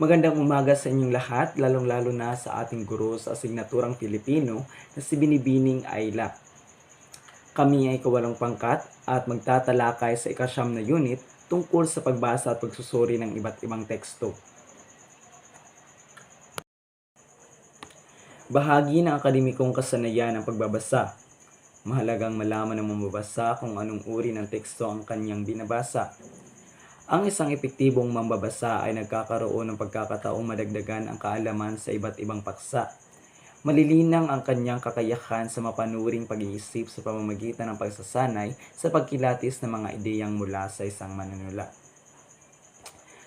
Magandang umaga sa inyong lahat, lalong-lalo na sa ating guro sa asignaturang Pilipino na si Binibining Ayla. Kami ay kawalong pangkat at magtatalakay sa ikasyam na unit tungkol sa pagbasa at pagsusuri ng iba't ibang teksto. Bahagi ng akademikong kasanayan ang pagbabasa. Mahalagang malaman ng mambabasa kung anong uri ng teksto ang kanyang binabasa. Ang isang epektibong mambabasa ay nagkakaroon ng pagkakataong madagdagan ang kaalaman sa iba't ibang paksa. Malilinang ang kanyang kakayahan sa mapanuring pag-iisip sa pamamagitan ng pagsasanay sa pagkilatis ng mga ideyang mula sa isang manunulat.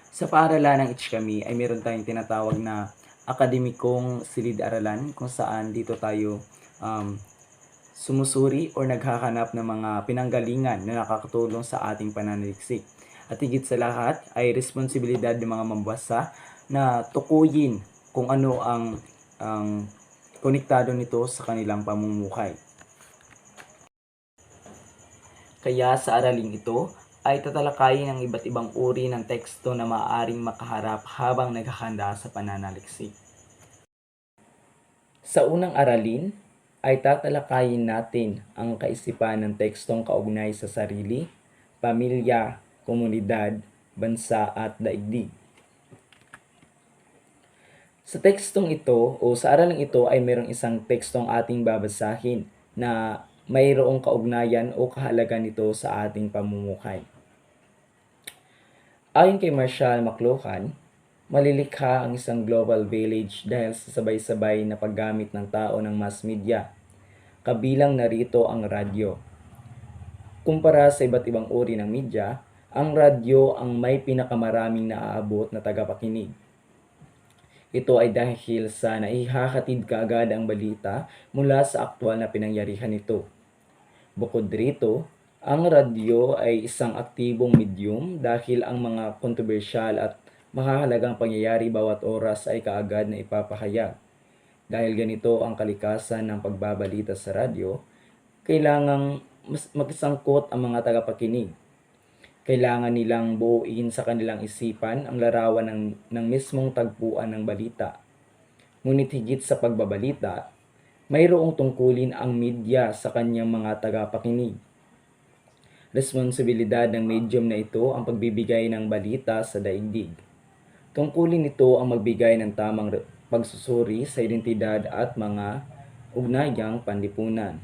Sa paaralan ng Ichikami ay meron tayong tinatawag na akademikong silid-aralan kung saan dito tayo sumusuri o naghahanap ng mga pinanggalingan na nakakatulong sa ating pananaliksik. At higit sa lahat ay responsibilidad ng mga mambasa na tukuyin kung ano ang konektado nito sa kanilang pamumuhay. Kaya sa araling ito ay tatalakayin ang iba't ibang uri ng teksto na maaaring makaharap habang naghahanda sa pananaliksik. Sa unang aralin ay tatalakayin natin ang kaisipan ng tekstong kaugnay sa sarili, pamilya, komunidad, bansa at daigdig. Sa tekstong ito o sa araling ito ay mayroong isang tekstong ating babasahin na mayroong kaugnayan o kahalaga nito sa ating pamumuhay. Ayon kay Marshall McLuhan, malilikha ang isang global village dahil sa sabay-sabay na paggamit ng tao ng mass media. Kabilang narito ang radyo. Kumpara sa iba't ibang uri ng media, ang radyo ang may pinakamaraming naaabot na tagapakinig. Ito ay dahil sa naihahatid kaagad ang balita mula sa aktwal na pinangyarihan nito. Bukod rito, ang radyo ay isang aktibong medium dahil ang mga kontrobersyal at mahahalagang pangyayari bawat oras ay kaagad na ipapahayag. Dahil ganito ang kalikasan ng pagbabalita sa radyo, kailangang makisangkot ang mga tagapakinig. Kailangan nilang buuin sa kanilang isipan ang larawan ng mismong tagpuan ng balita. Ngunit higit sa pagbabalita, mayroong tungkulin ang media sa kanyang mga tagapakinig. Responsibilidad ng medium na ito ang pagbibigay ng balita sa daigdig. Tungkulin nito ang magbigay ng tamang pagsusuri sa identidad at mga ugnayang panlipunan.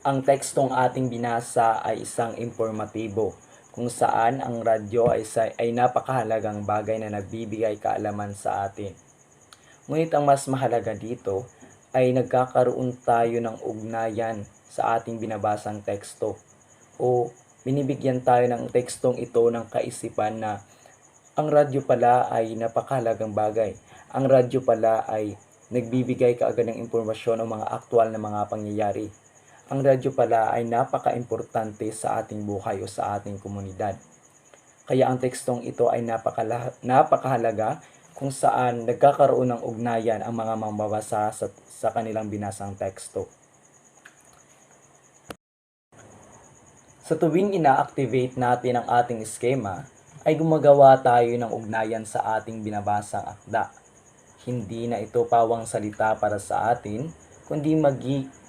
Ang tekstong ating binasa ay isang informatibo kung saan ang radyo ay napakahalagang bagay na nagbibigay kaalaman sa atin. Ngunit ang mas mahalaga dito ay nagkakaroon tayo ng ugnayan sa ating binabasang teksto o binibigyan tayo ng tekstong ito ng kaisipan na ang radyo pala ay napakahalagang bagay. Ang radyo pala ay nagbibigay kaagad ng impormasyon o mga aktwal na mga pangyayari. Ang radyo pala ay napaka-importante sa ating buhay o sa ating komunidad. Kaya ang tekstong ito ay napakahalaga kung saan nagkakaroon ng ugnayan ang mga mambabasa sa kanilang binasang teksto. Sa tuwing ina-activate natin ang ating eskema, ay gumagawa tayo ng ugnayan sa ating binabasang akda. Hindi na ito pawang salita para sa atin, kundi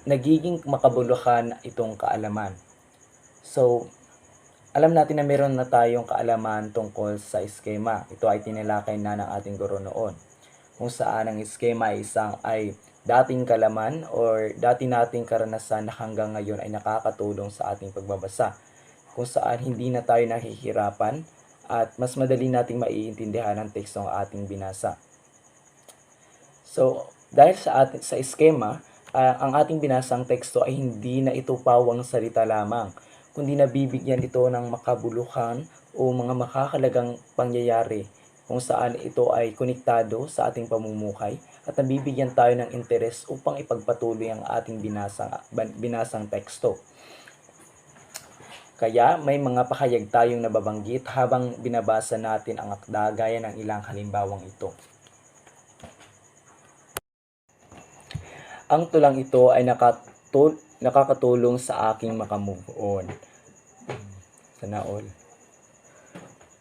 nagiging makabuluhan itong kaalaman. So, alam natin na meron na tayong kaalaman tungkol sa eskema. Ito ay tinalakay na ng ating guro noon. Kung saan ang eskema ay dating kalaman or dati nating karanasan na hanggang ngayon ay nakakatulong sa ating pagbabasa. Kung saan hindi na tayo nahihirapan at mas madali nating maiintindihan ang tekstong ating binasa. So, dahil sa eskema, ang ating binasang teksto ay hindi na ito pawang salita lamang, kundi nabibigyan ito ng makabuluhan o mga makakalagang pangyayari kung saan ito ay konektado sa ating pamumuhay at nabibigyan tayo ng interes upang ipagpatuloy ang ating binasang teksto. Kaya may mga pahayag tayong nababanggit habang binabasa natin ang akda gaya ng ilang halimbawang ito. Ang tulang ito ay nakakatulong sa aking makamove on. Sana all.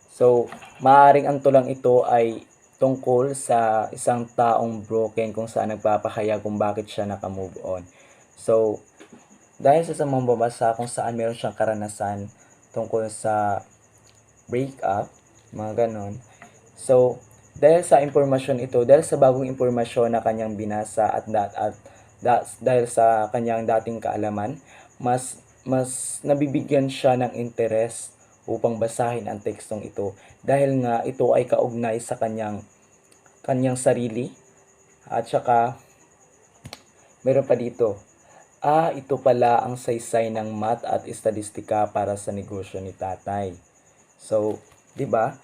So, Maaaring ang tulang ito ay tungkol sa isang taong broken kung saan nagpapahayag kung bakit siya naka-move on. So, dahil sa mambabasa kung saan meron siyang karanasan tungkol sa breakup, mga ganon. So, dahil sa impormasyon ito, dahil sa bagong impormasyon na kanyang binasa dahil sa kanyang dating kaalaman, mas nabibigyan siya ng interes upang basahin ang tekstong ito dahil nga ito ay kaugnay sa kanyang sarili at saka meron pa dito. Ito pala ang saysay ng math at estadistika para sa negosyo ni tatay. So, 'di ba?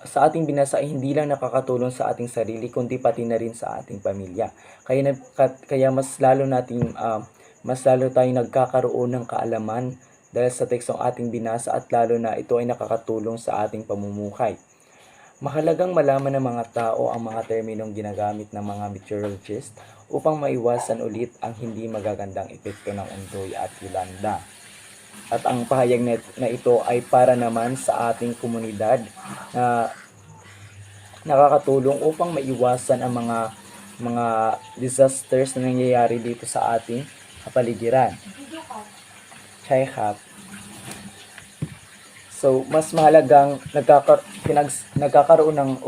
Sa ating binasa ay hindi lang nakakatulong sa ating sarili kundi pati na rin sa ating pamilya. Kaya mas lalo tayong nagkakaroon ng kaalaman dahil sa tekstong ating binasa at lalo na ito ay nakakatulong sa ating pamumuhay. Mahalagang malaman ng mga tao ang mga terminong ginagamit ng mga meteorologist upang maiwasan ulit ang hindi magagandang epekto ng Ondoy at Yolanda. At ang pahayag na ito ay para naman sa ating komunidad na nakakatulong upang maiwasan ang mga disasters na nangyayari dito sa ating kapaligiran. Chai-hap. So, mas mahalagang nagkakaroon ng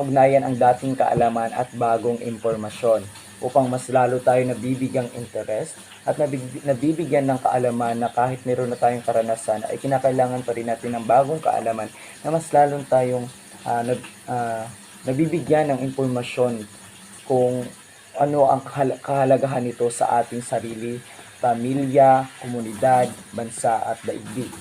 ugnayan ang dating kaalaman at bagong impormasyon upang mas lalo tayo nabibigyang interes at nabibigyan ng kaalaman na kahit meron na tayong karanasan ay kinakailangan pa rin natin ng bagong kaalaman na mas lalong tayong nabibigyan ng impormasyon kung ano ang kahalagahan nito sa ating sarili, pamilya, komunidad, bansa at daigdig.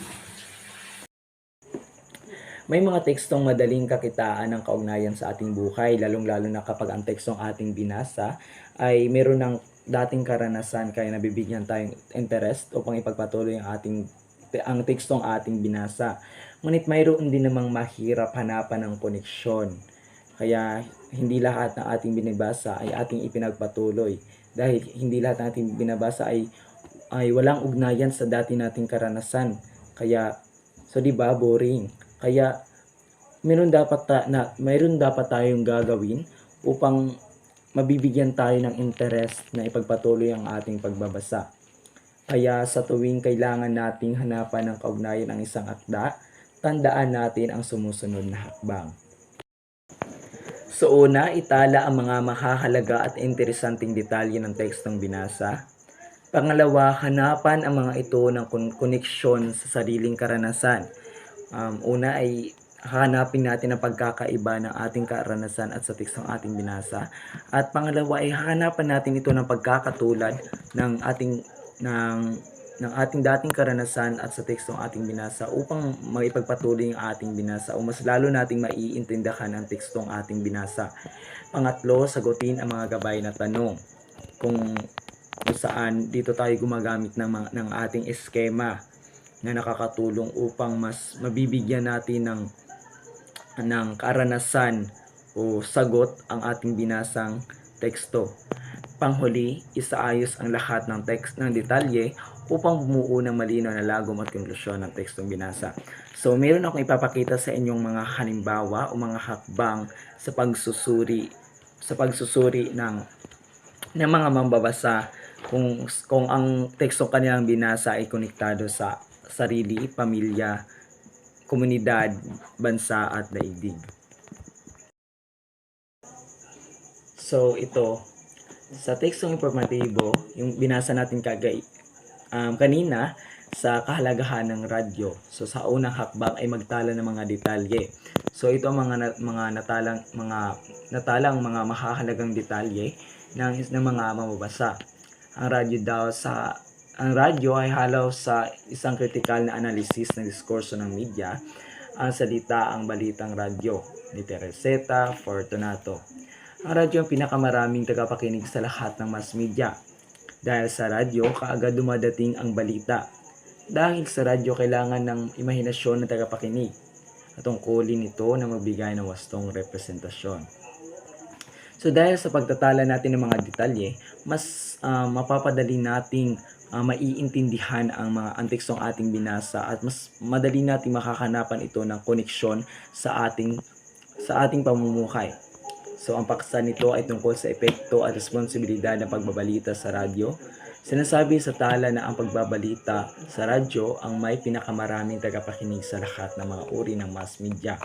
May mga tekstong madaling kakitaan ng kaugnayan sa ating buhay, lalong-lalo na kapag ang tekstong ating binasa ay meron ng dating karanasan kaya nabibigyan tayong interest upang ipagpatuloy ang tekstong ating binasa. Ngunit mayroon din namang mahirap hanapan ng koneksyon. Kaya hindi lahat ng ating binabasa ay ating ipinagpatuloy dahil hindi lahat ng ating binabasa ay walang ugnayan sa dati nating karanasan. Kaya, so 'di ba, boring. Kaya mayroon dapat tayong gagawin upang mabibigyan tayo ng interest na ipagpatuloy ang ating pagbabasa. Kaya sa tuwing kailangan nating hanapan ng kaugnayan ng isang akda, tandaan natin ang sumusunod na hakbang. So una, itala ang mga mahahalaga at interesanting detalye ng tekstong binasa. Pangalawa, hanapan ang mga ito ng koneksyon sa sariling karanasan. Una ay hanapin natin ang pagkakaiba ng ating karanasan at sa tekstong ating binasa. At pangalawa ay hanapan natin ito ng pagkakatulad ng ating dating karanasan at sa tekstong ating binasa upang maipagpatuloy ang ating binasa o mas lalo nating maiintindihan ang tekstong ating binasa. Pangatlo, sagutin ang mga gabay na tanong. Kung saan dito tayo gumagamit ng ating eskema na nakakatulong upang mas mabibigyan natin ng karanasan o sagot ang ating binasang teksto. Panghuli, isaayos ang lahat ng text ng detalye upang bumuo ng malinaw na lagom at konklusyon ng tekstong binasa. So, meron akong ipapakita sa inyong mga halimbawa o mga hakbang sa pagsusuri ng mga mambabasa kung ang tekstong kanilang binasa ay konektado sa sarili, pamilya, komunidad, bansa at daigdig. So ito, sa tekstong informatibo, yung binasa natin kanina sa kahalagahan ng radyo. So sa unang hakbang ay magtala ng mga detalye. So ito ang mga natalang mga mahahalagang detalye ng mga mamabasa. Ang radyo ay halaw sa isang kritikal na analisis ng diskurso ng media. Ang salita ang balitang radyo ni Teresita Fortunato. Ang radyo ang pinakamaraming tagapakinig sa lahat ng mass media. Dahil sa radyo, kaagad dumadating ang balita. Dahil sa radyo, kailangan ng imahinasyon ng tagapakinig at tungkulin nito na magbigay ng wastong representasyon. So dahil sa pagtatala natin ng mga detalye, mas mapapadali nating maiintindihan ang tekstong ating binasa at mas madali nating makakanapan ito ng koneksyon sa ating pamumuhay. So ang paksa nito ay tungkol sa epekto at responsibilidad ng pagbabalita sa radyo. Sinasabi sa tala na ang pagbabalita sa radyo ang may pinakamaraming tagapakinig sa lahat ng mga uri ng mass media.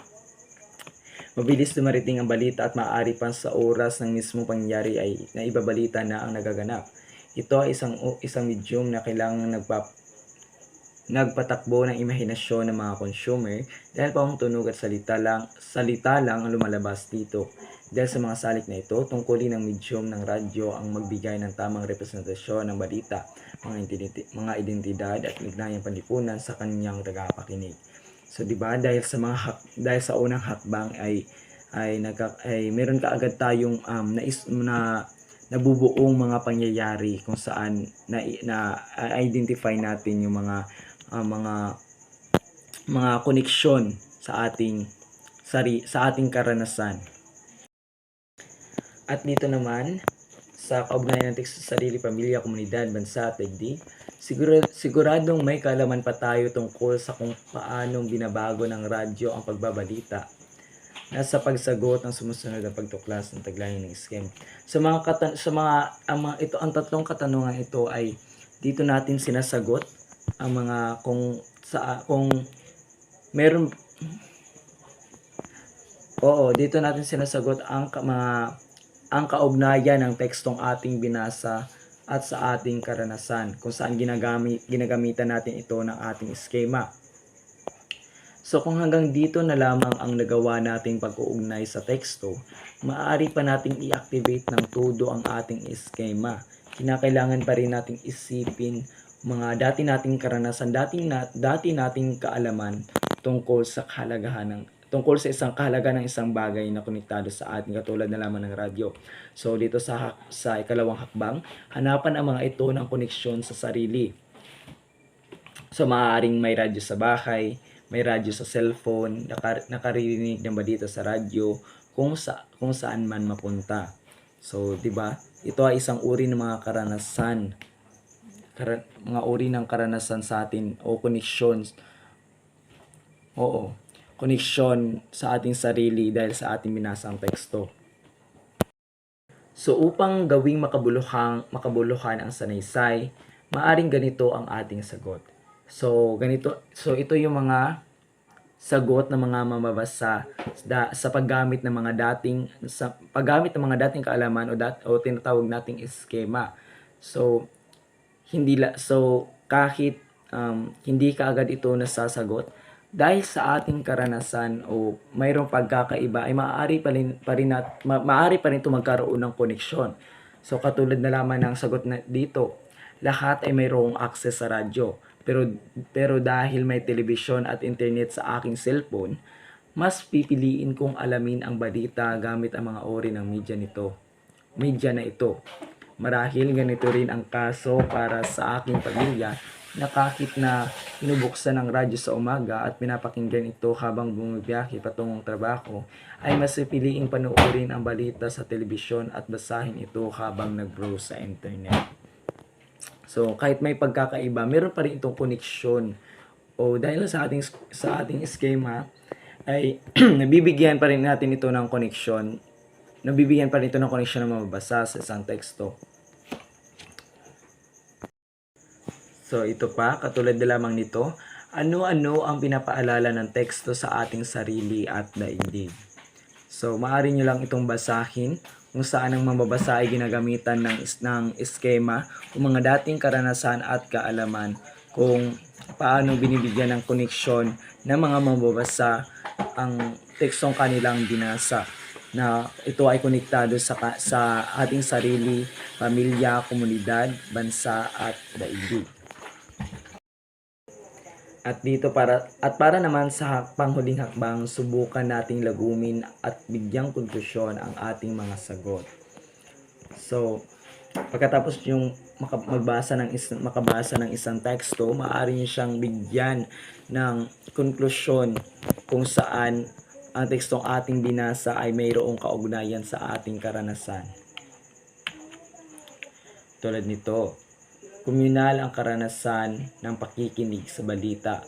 Mabilis dumarating ang balita at maaari pa sa oras ng mismong pangyayari ay naibabalita na ang nagaganap. Ito ay isang medium na kailangang nagpatakbo ng imahinasyon ng mga consumer dahil pawang tunog at salita lang ang lumalabas dito. Dahil sa mga salik na ito, tungkulin ng medium ng radyo ang magbigay ng tamang representasyon ng balita, mga identidad at ugnayang panlipunan sa kanyang tagapakinig. So, di ba, dahil sa unang hakbang ay meron kaagad tayong nabubuong mga pangyayari kung saan na-identify natin yung mga koneksyon sa ating karanasan. At dito naman sa kaugnayan ng teksto sa sarili, pamilya, komunidad, bansa at daigdig, siguradong may kaalaman pa tayo tungkol sa kung paanong binabago ng radyo ang pagbabalita nasa pagsagot ng sumusunod na pagtuklas ng taglayang ng scheme. Ang tatlong katanungan ito ay dito natin sinasagot ang mga dito natin sinasagot ang kaugnayan ng tekstong ating binasa at sa ating karanasan kung saan ginagamitan natin ito ng ating eskema. So kung hanggang dito na lamang ang nagawa nating pag-uugnay sa teksto, maaari pa nating i-activate ng todo ang ating eskema. Kinakailangan pa rin nating isipin mga dati nating karanasan, dati nating kaalaman tungkol sa isang kahalagaan ng isang bagay na konektado sa atin, katulad na lamang ng radyo. So dito sa ikalawang hakbang, hanapan ang mga ito ng koneksyon sa sarili. So maaaring may radyo sa bahay, may radyo sa cellphone, nakaririnig ng balita sa radyo kung saan man mapunta. So, 'di ba? Ito ay isang uri ng mga karanasan. Mga uri ng karanasan sa atin o connections. Connection sa ating sarili dahil sa ating binasang teksto. So, upang gawing makabuluhan ang sanaysay, maaring ganito ang ating sagot. So ito yung mga sagot ng mga mamabasa sa paggamit ng mga dating kaalaman o tinatawag nating eskema. So kahit hindi kaagad ito nasasagot, dahil sa ating karanasan o mayroong pagkakaiba ay maaari pa rin ito magkaroon ng koneksyon. So katulad na lamang ng sagot na dito, lahat ay mayroong access sa radyo. Pero dahil may telebisyon at internet sa aking cellphone, mas pipiliin kong alamin ang balita gamit ang mga uri ng media na ito. Marahil ganito rin ang kaso para sa aking pamilya, na kahit na pinubuksan ng radyo sa umaga at pinapakinggan ito habang bumibiyahe patungong trabaho, ay mas pipiliing panoorin ang balita sa telebisyon at basahin ito habang nag-browse sa internet. So kahit may pagkakaiba, meron pa rin itong koneksyon. Dahil sa ating eskema ay nabibigyan pa rin ito ng koneksyon na mababasa sa isang teksto. So ito pa, katulad na lamang nito, ano-ano ang pinapaalala ng teksto sa ating sarili at daigdig. So maaari nyo lang itong basahin kung saan ang mababasa ay ginagamitan ng eskema o mga dating karanasan at kaalaman kung paano binibigyan ng koneksyon ng mga mababasa ang tekstong kanilang binasa, na ito ay konektado sa ating sarili, pamilya, komunidad, bansa at daigdig. At para naman sa panghuling hakbang, subukan nating lagumin at bigyang konklusyon ang ating mga sagot. So, pagkatapos yung makabasa ng isang teksto, maaari niyo siyang bigyan ng konklusyon kung saan ang tekstong ating binasa ay mayroong kaugnayan sa ating karanasan. Tulad nito, Komunal ang karanasan ng pakikinig sa balita.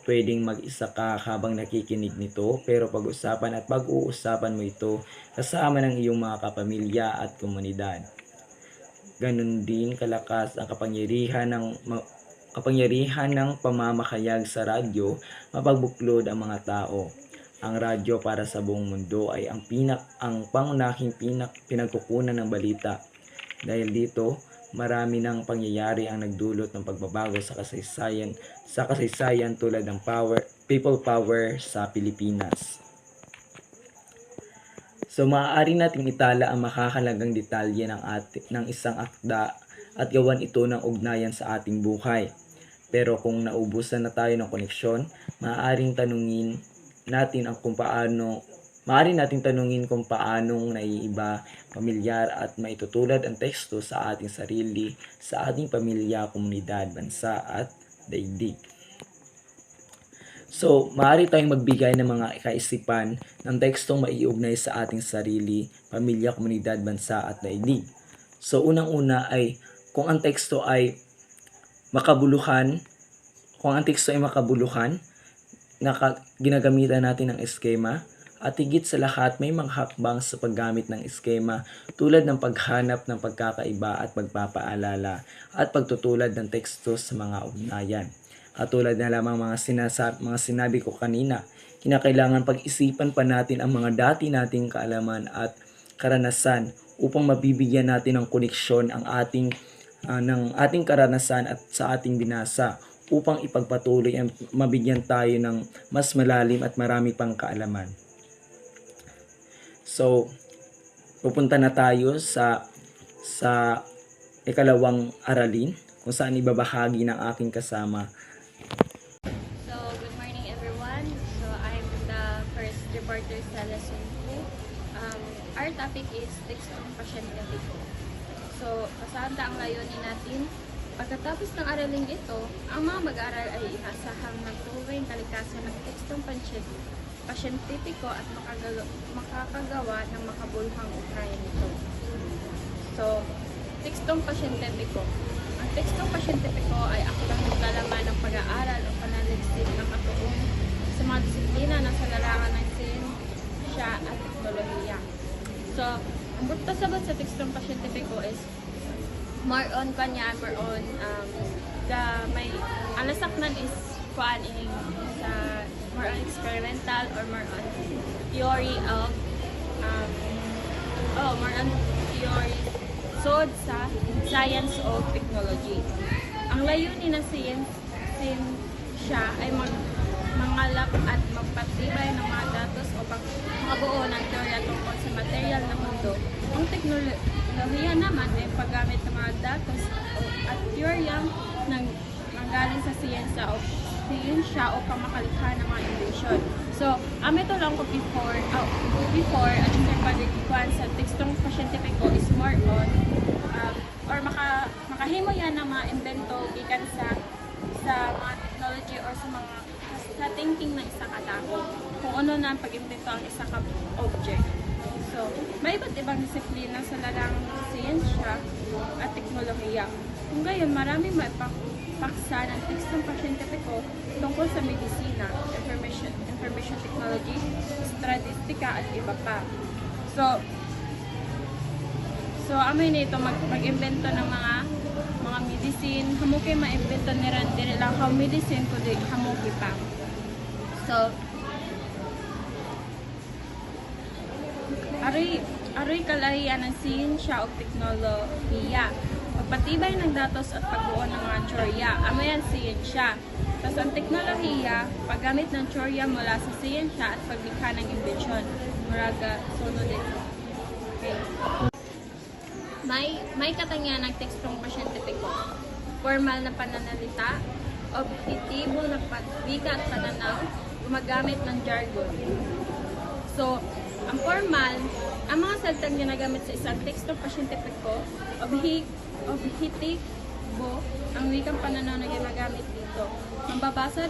Pwedeng mag-isa ka habang nakikinig nito, pero pag-usapan at pag-uusapan mo ito kasama ng iyong mga kapamilya at komunidad. Ganon din kalakas ang kapangyarihan ng pamamakayag sa radyo, mapagbuklod ang mga tao. Ang radyo para sa buong mundo ay ang pangunahing pinagkukunan ng balita. Dahil dito, marami ng pangyayari ang nagdulot ng pagbabago sa kasaysayan tulad ng people power sa Pilipinas. So maaari nating itala ang makakalagang detalye ng isang akda at gawan ito ng ugnayan sa ating buhay. Pero kung naubusan na tayo ng koneksyon, maaari nating tanungin kung paanong naiiba, pamilyar at maitutulad ang teksto sa ating sarili, sa ating pamilya, komunidad, bansa at daigdig. So, maaari tayong magbigay ng mga kaisipan ng tekstong maiugnay sa ating sarili, pamilya, komunidad, bansa at daigdig. So, unang-una ay kung ang teksto ay makabuluhan, ginagamitan natin ng eskema, at higit sa lahat may mga hakbang sa paggamit ng eskema tulad ng paghanap ng pagkakaiba at pagpapaalala at pagtutulad ng teksto sa mga ugnayan. Katulad na lamang mga sinabi ko kanina, kinakailangan pag-isipan pa natin ang mga dati nating kaalaman at karanasan upang mabibigyan natin ng koneksyon ng ating karanasan at sa ating binasa upang ipagpatuloy at mabigyan tayo ng mas malalim at marami pang kaalaman. So, pupunta na tayo sa ikalawang aralin kung saan ibabahagi ng aking kasama. So, good morning everyone. So, I'm the first reporter sa lesson 2. Our topic is tekstong pasyentipiko. So, kasanda ang layunin natin. Pagkatapos ng araling ito, ang mga mag-aaral ay inaasahang magtuwing kalikasan ng tekstong pasyentipiko at makakagawa ng makabuluhang ugnayan nito. So, tekstong pasyentipiko. Ang tekstong pasyentipiko ay akdang naglalaman ng pag-aaral o panaliksik ng katuon sa mga disiplina ng salarangan ng siyensya at teknolohiya. So, ang butasabot sa tekstong pasyentipiko is more on may alasaknan is more on experimental or more on theory of sa science of technology. Ang layunin ng siyensya ay mangalap at magpatibay ng mga datos o makabuo ng teorya tungkol sa material na mundo. Ang teknolohiya naman ay paggamit ng mga datos at teorya galing sa siyensya o pamakalikha ng mga innovation. So, ito lang ko before at interpagikuan sa tekstong pasyentipiko is more on makahimo yan ng mga invento gikan sa mga technology or sa thinking ng isang katao kung ano na ang pag-invento ang isang object. So, may iba't ibang disiplina sa larangan ng siyensya at teknolohiya. Kung gayon, maraming maipaksa ng tekstong pasyentipiko tungkol sa medisina, information technology, statistika at iba pa. So nito mag-invento ng mga medicine, hamuki ma-invento nila lang how medicine kundi hamuki pa. So aroy kalahian ng siyensya o teknolohiya. Pagpatibay ng datos at pagbuo ng mga teorya, yan siyensya. Tapos ang teknolohiya, paggamit ng teorya mula sa siyensya at paglikha ng imbensyon. Muraga, sunod ito. Okay. May katangian ng tekstong pasyentipiko. Formal na pananalita, objektibo na patwika at pananaw, gumagamit ng jargon. So, ang formal, ang mga salitang ginagamit sa isang tekstong pasyentipiko, objektibo, ang wikang pananaw na ginagamit dito. Makabasa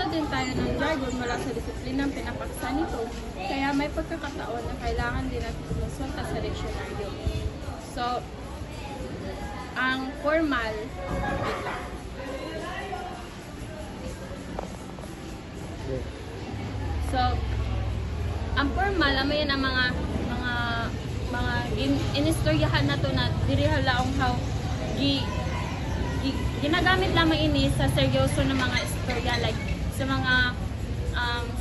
din tayo ng jargon mula sa disiplinang pinapaksa nito, kaya may pagkakataon na kailangan din natin kumonsulta sa diksyonaryo. So, ang formal, wait lang. So, ang formal, amo yan ang mga inistoryahan na to na diri halaong how ginagamit lamang ini sa seryoso ng mga istorya, like sa mga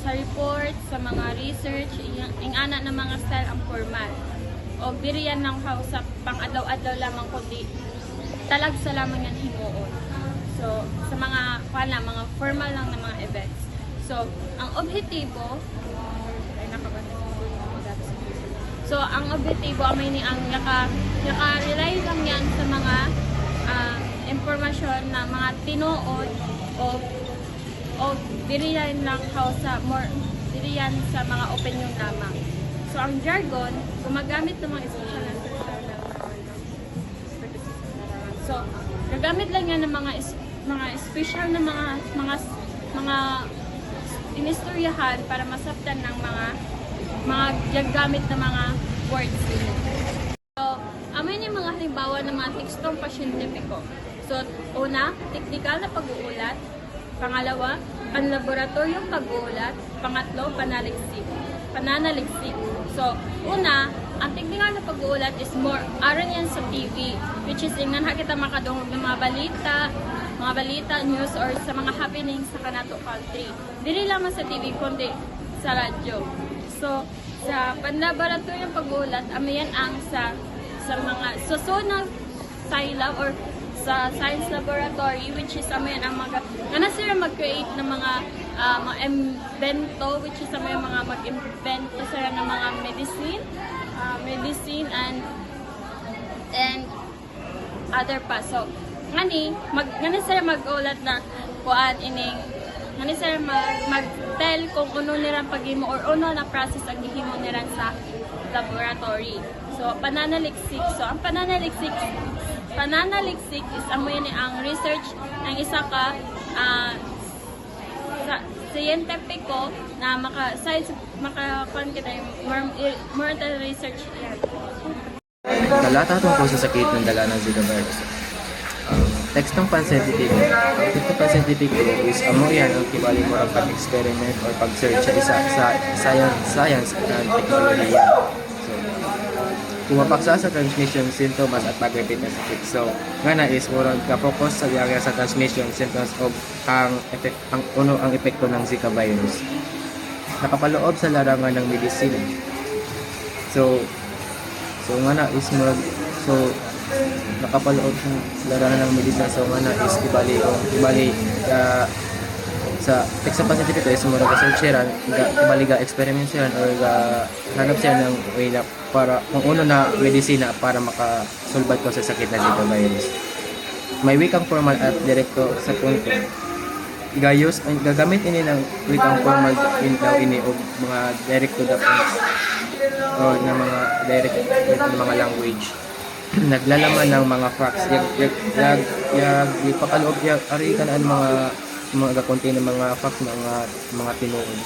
sa report, sa mga research, ing ana ng mga style ang formal. O diri yan lang how sa pang-adlaw-adlaw lamang kundi talagsa lamang yan himuon. So, sa mga mga formal lang na mga events. So, ang objetibo So, ang objetibo ay ni ang naka-rely lang yan sa mga impormasyon na mga tinuod o diriyan lang how sa diriyan sa mga opinion lamang. So, ang jargon, gumagamit ng mga special na So, gagamit lang yan ng mga special na mga inistoryahan para masabtan ng mga gagamit na mga words. So, amin yung mga halimbawa ng mga tekstong pasyentipiko. So, una, teknikal na pag-uulat. Pangalawa, panlaboratoryong pag-uulat. Pangatlo, pananaliksik. So, una, ang teknikal na pag-uulat is more aron yan sa TV, which is ingnan kita makadungog ng mga balita, news, or sa mga happenings sa kanato country. Dili lamang sa TV, kundi sa radyo. So, sa panlaboratoryong pag-uulat, yan ang sa mga susunod SciLab or sa science laboratory, which is yan ang sila mag-create ng mga invento, which is yung mga mag-invento sila ng mga medicine and other pa. So, ngani sila mag-ulat na kuan ining ngani sila mag-tell kung ano nilang paghimo or ano na process ang gihimo nila sa laboratory. So, pananaliksik. So, ang pananaliksik is ang research ng isa ka scientifico na more research yan. Talata tungkol sa sakit ng dala ng Zika virus. Tekstong panscientifico. Tekstong panscientifico is yan ang kibali mo ang pag-experiment or pag-search sa science at teknolohiya. So, pumapaksa sa transmission symptoms at pag-repeat na sakit. So, nga is murag ka-focus sa yaya sa transmission symptoms o ang epekto ng Zika virus. Nakapaloob sa larangan ng medisina. So nga is murag nakapaloob sa larangan ng medisina. So nga is ibali sa tekstong panscientifico is murag researcheran ibali ga experiment siya or hanap siya ng way na para kung uno na medisina para makasulbat ko sa sakit na Zika virus. May wikang formal at direkto sa punto. Gagamit ini ng wikang formal ini o mga direct to the point o ng mga direct ng mga language. Naglalaman ng mga facts. Ipapaloob ari ka na mga gakontain ng mga facts, mga tinuod.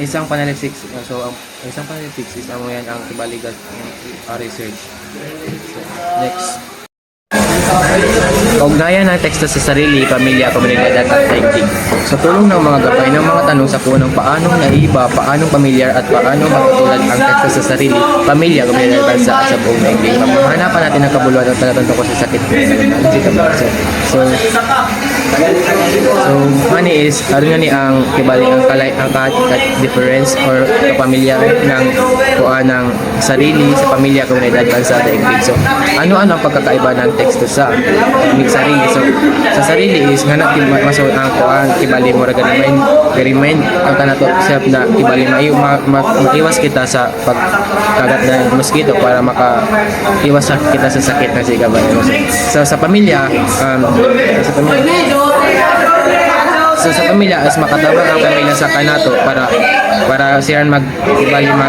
Isang panaliksik. So, isang panaliksik is yan ang kibaligat ng research. So, next. Ugnayan ng teksto sa sarili, pamilya, komunidad at thinking. Sa tulong ng mga gabay ng mga tanong sa punong paanong naiba, paanong pamilyar at paanong matutulad ang teksto sa sarili, pamilya, komunidad at bansa at sa buong daigdig. Mahanapan natin ang kabuluhan at palatuntok ko sa sakit. Money is, ano nga ni ang kibali ang difference or kapamilya ng kuha ng sarili sa pamilya, komunidad, bansa at daigdig. So, ano-ano ang pagkakaiba ng teksto sa sarili. So, sa sarili is nga natin maso ang kuan kibali mo remind ang kanato self na kibali maiwas kita sa pagkagat ng mosquito para makaiwas kita sa sakit na Zika virus. So, sa pamilya sa pamilya is makatawag ang pamilya sa kanato para siyan mag-remind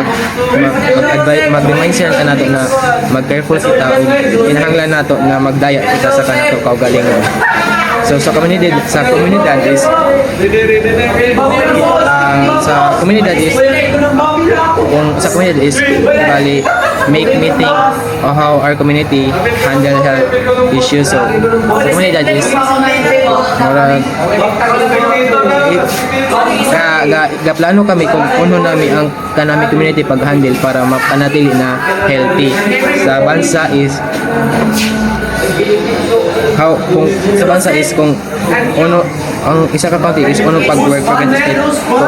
siya kanato na mag-careful sita inahanglan nato na magdaya kita sa kanato kaugalingon. So sa komunidad is bali make meeting how our community handle health issues. So, sa comunidad is murag plano kami kung ano namin ang kanami community pag-handle para mapanatili na healthy. Sa bansa is kung sa bansa is kung ano ang isa ka county is ano pag-work prevent state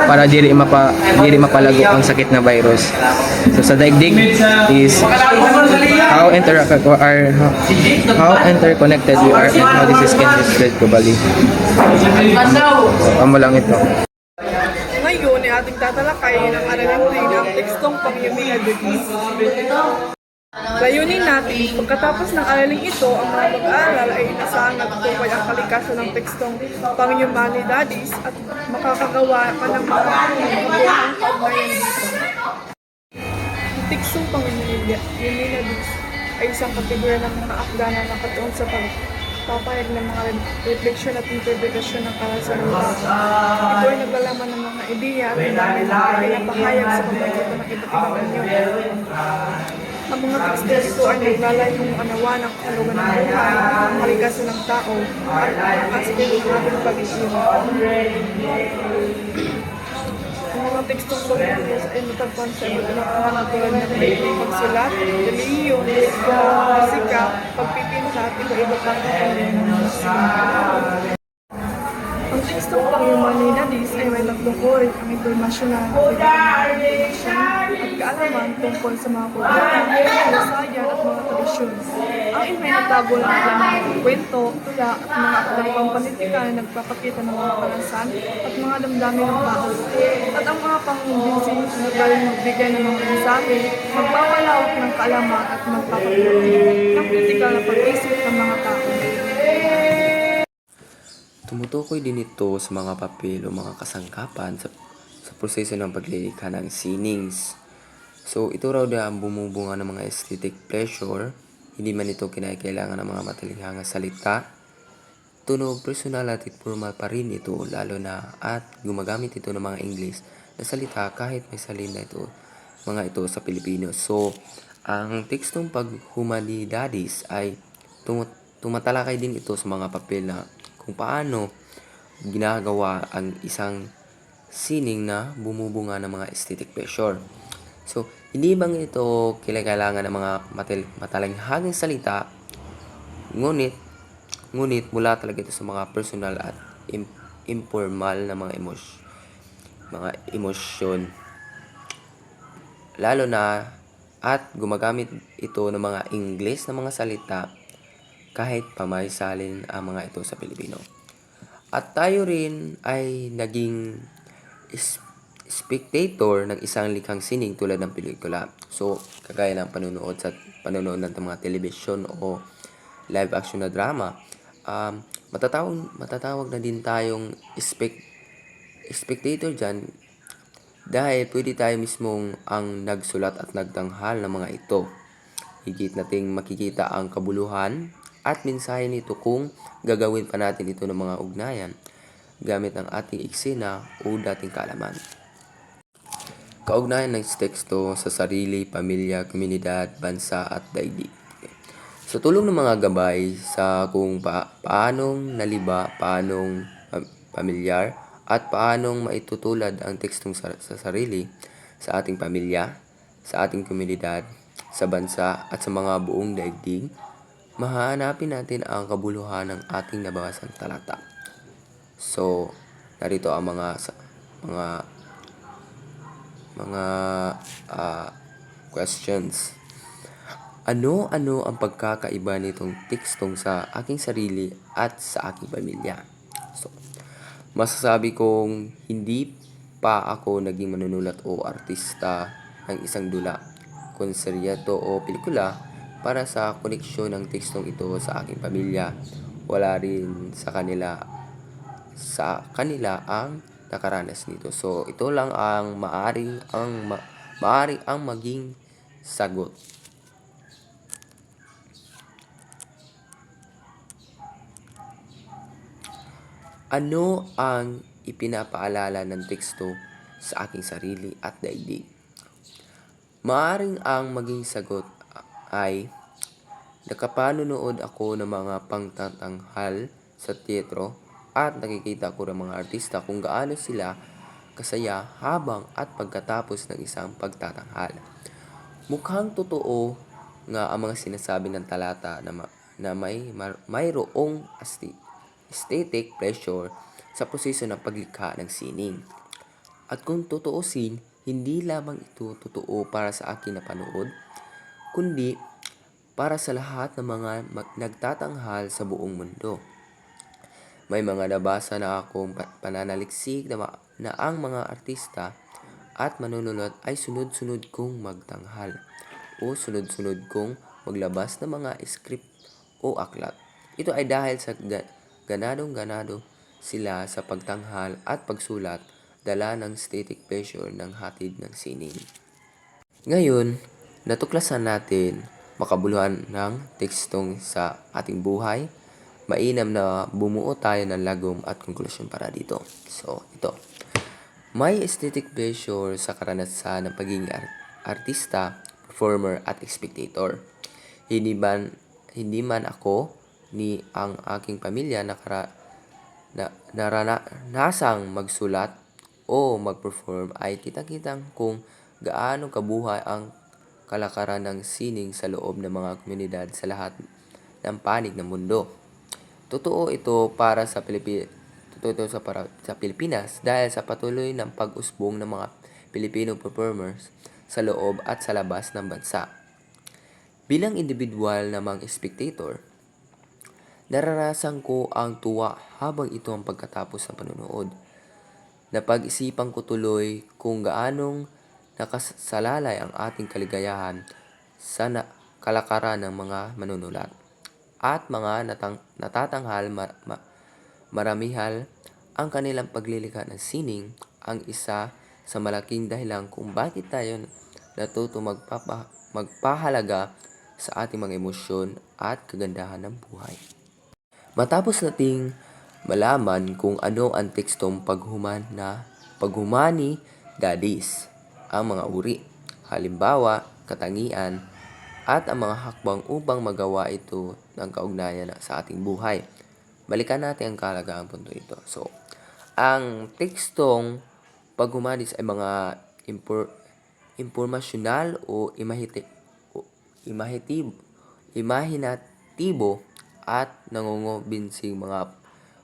para diri mapalago ang sakit na virus. So sa daigdig is how interconnected we are and how disease can be spread globally. So, amo lang ito. Ngayon ay ating tatalakayin ang araling rin ang tekstong pangyaming advertis. Layunin natin, pagkatapos ng araling ito, ang mga mag-aaral ay inasahan na tutukoy ang kalikasan ng tekstong panghumanidades at makakagawa ka ng mga kabuhang kaugnayan dito. Ang tekstong panghumanidades ay isang kategorya ng mga akda na nakatuon sa pagpapahayag ng mga refleksyon at interpretasyon ng kalasalutan. Ito ay naglalaman ng mga ideya at pinapahayag sa pamamagitan ng iba't ibang anyo. Ang mga teksto ito ay naglalayong anawa ng kalugan ng buhay, ang kalikasan ng tao, at ang aspeto ng ating pag-iiwan. Ang mga tekstong pag-iiwas ay natagpuan sa iba't ibang pangalan tulad ng pagsulat, reliyon, musika, pagpipinta at iba-iba pang kapangyarihan ng musika. Ang tekstong panghumanidades ay may tagtungkol ang internasyonal at kaalaman tungkol sa mga programa, kasayan at mga tradisyon. Ang may nagtago ng mga kwento, tula at mga akdang pampanitikan na nagpapakita ng mga karanasan at mga damdamin ng tao. At ang mga pangumbinsi na nagaling magbigay ng mga mensahe, magpapalawak ng kaalaman at magpapakita ng kritikal na pag-isip ng mga tao. Tumutukoy din ito sa mga papel o mga kasangkapan sa proseso ng paglilikha ng sinings. So, ito raw ang bumubunga ng mga aesthetic pleasure, hindi man ito kinakailangan ng mga matalinghang salita. Tunog, personal at formal pa rin ito, lalo na at gumagamit ito ng mga English na salita kahit may salin na ito, mga ito sa Pilipino. So, ang tekstong paghumanidades ay tumatalakay din ito sa mga papel na kung paano ginagawa ang isang sining na bumubunga ng mga aesthetic pleasure. So, hindi bang ito kailangan ng mga matalinghagang salita, ngunit mula talaga ito sa mga personal at informal na mga emosyon. Lalo na at gumagamit ito ng mga English na mga salita kahit pamaisalin ang mga ito sa Pilipino. At tayo rin ay naging spectator ng isang likhang sining tulad ng pelikula. So, kagaya ng panonood ng mga television o live action na drama, matatawag na din tayong spectator dyan dahil pwede tayo mismong ang nagsulat at nagtanghal ng mga ito. Higit nating makikita ang kabuluhan at mensahe nito kung gagawin pa natin ito ng mga ugnayan gamit ang ating eksena o dating kaalaman. Kaugnayan ng teksto sa sarili, pamilya, komunidad, bansa at daigdig. Sa tulong ng mga gabay sa kung paanong naliba, paanong pamilyar, at paanong maitutulad ang tekstong sa sarili, sa ating pamilya, sa ating komunidad, sa bansa at sa mga buong daigdig, mahahanapin natin ang kabuluhan ng ating nababasang talata. So, narito ang mga questions. Ano-ano ang pagkakaiba nitong tekstong sa aking sarili at sa aking pamilya? So, masasabi kong hindi pa ako naging manunulat o artista ng isang dula, konserto o pelikula para sa koneksyon ng tekstong ito sa aking pamilya. Wala rin sa kanila ang nakaranas nito. So, ito lang ang maaring ang maging sagot. Ano ang ipinapaalala ng teksto sa aking sarili at daigdig? Maaring ang maging sagot ay Nakapanunood ako ng mga pangtatanghal sa teatro at nakikita ko ng mga artista kung gaano sila kasaya habang at pagkatapos ng isang pagtatanghal. Mukhang totoo nga ang mga sinasabi ng talata na mayroong aesthetic pleasure sa proseso ng paglikha ng sining. At kung tutuusin, hindi lamang ito totoo para sa akin na panood, kundi para sa lahat ng mga nagtatanghal sa buong mundo. May mga nabasa na akong pananaliksik na ang mga artista at manunulat ay sunod-sunod kong magtanghal o sunod-sunod kong maglabas ng mga script o aklat. Ito ay dahil sa ganadong-ganado sila sa pagtanghal at pagsulat, dala ng static pleasure ng hatid ng sining. Ngayon, natuklasan natin makabuluhan ng tekstong sa ating buhay. Mainam na bumuo tayo ng lagom at konklusyon para dito. So, ito. May aesthetic pleasure sa karanasan ng pagiging artista, performer, at spectator. Hindi man ako ni ang aking pamilya naranasang magsulat o mag-perform ay kitang-kitang kung gaano kabuhay ang kalakaran ng sining sa loob ng mga komunidad sa lahat ng panig ng mundo. Totoo ito para sa Pilipinas dahil sa patuloy ng pag-usbong ng mga Filipino performers sa loob at sa labas ng bansa. Bilang individual na mga spectator, naranasan ko ang tuwa habang ito ang pagkatapos ng panonood. Napag-isipan ko tuloy kung gaanong nakasalalay ang ating kaligayahan sa kalakaran ng mga manunulat at mga natatanghal maramihal ang kanilang paglilikha ng sining ang isa sa malaking dahilan kung bakit tayo natuto magpahalaga sa ating mga emosyon at kagandahan ng buhay. Matapos nating malaman kung ano ang tekstong paghumani dadis, ang mga uri, halimbawa, katangian, at ang mga hakbang upang magawa ito ng kaugnayan sa ating buhay. Balikan natin ang kahalagaang punto ito. So, ang tekstong paghumanis ay mga impormasyonal o imahinatibo at nangungumbensing mga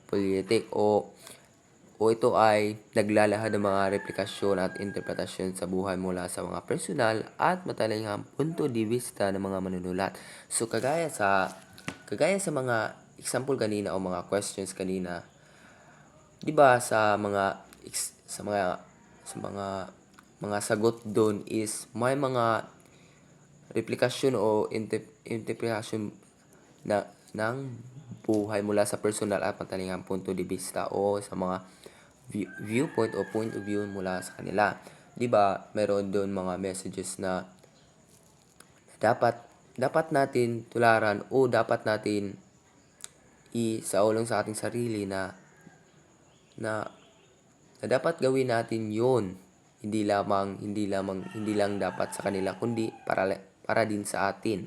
politik o ito ay naglalahad ng mga replikasyon at interpretasyon sa buhay mula sa mga personal at matalinghang punto de vista ng mga manunulat. So kagaya sa mga example kanina o mga questions kanina, 'di ba sa mga sagot doon is may mga replikasyon o interpretasyon ng buhay mula sa personal at matalinghang punto de vista o sa mga viewpoint o point of view mula sa kanila. 'Di ba? Meron doon mga messages na dapat natin tularan o dapat natin isaulong sa ating sarili na dapat gawin natin 'yon. Hindi lang dapat sa kanila kundi para din sa atin.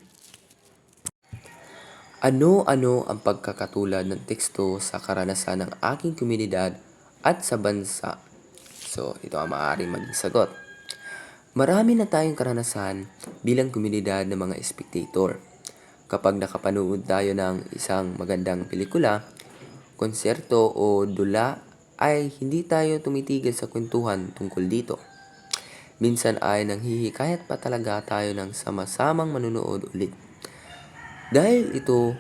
Ano-ano ang pagkakatulad ng teksto sa karanasan ng aking komunidad at sa bansa? So, ito ang maaaring maging sagot. Marami na tayong karanasan bilang komunidad ng mga spectator. Kapag nakapanood tayo ng isang magandang pelikula, konserto o dula, ay hindi tayo tumitigil sa kwentuhan tungkol dito. Minsan ay nanghihikayat pa talaga tayo ng sama-samang manonood ulit. Dahil ito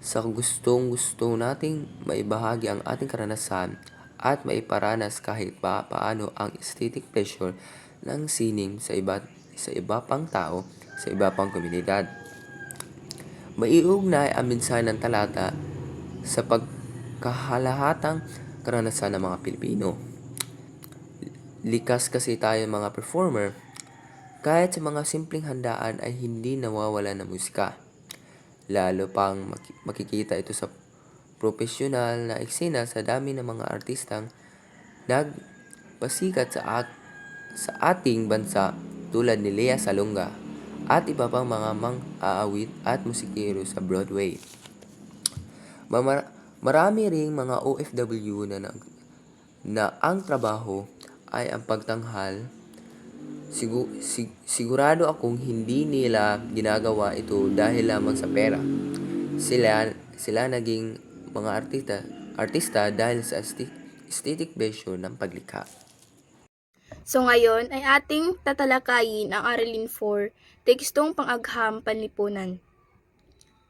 sa gustong-gusto nating maibahagi ang ating karanasan at maiparanas kahit paano ang aesthetic pleasure ng sining sa iba pang tao, sa iba pang komunidad. Maiugnay ang mensahe ng talata sa pagkahalahatang karanasan ng mga Pilipino. Likas kasi tayo mga performer, kahit sa mga simpleng handaan ay hindi nawawala ng musika. Lalo pang makikita ito sa profesional na eksena sa dami ng mga artistang nagpasikat sa ating bansa tulad ni Lea Salonga at iba pang mga mang-aawit at musikero sa Broadway. Marami ring mga OFW na ang trabaho ay ang pagtanghal. Sigurado akong hindi nila ginagawa ito dahil lamang sa pera. Sila naging mga artista dahil sa aesthetic pleasure ng paglikha. So ngayon ay ating tatalakayin ang aralin 4, tekstong pang-agham panlipunan.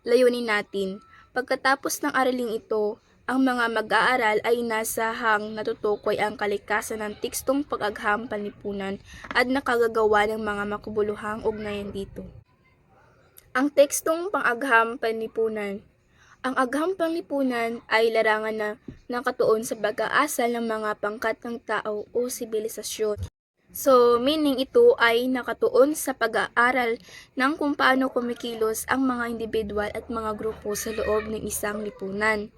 Layunin natin, pagkatapos ng araling ito, ang mga mag-aaral ay inasahang natutukoy ang kalikasan ng tekstong pag-agham panlipunan at nakagagawa ng mga makabuluhang ugnayan dito. Ang tekstong pang-agham panlipunan. Ang agham panlipunan ay larangan na nakatuon sa pag-aasal ng mga pangkat ng tao o sibilisasyon. So, meaning ito ay nakatuon sa pag-aaral ng kung paano kumikilos ang mga individual at mga grupo sa loob ng isang lipunan.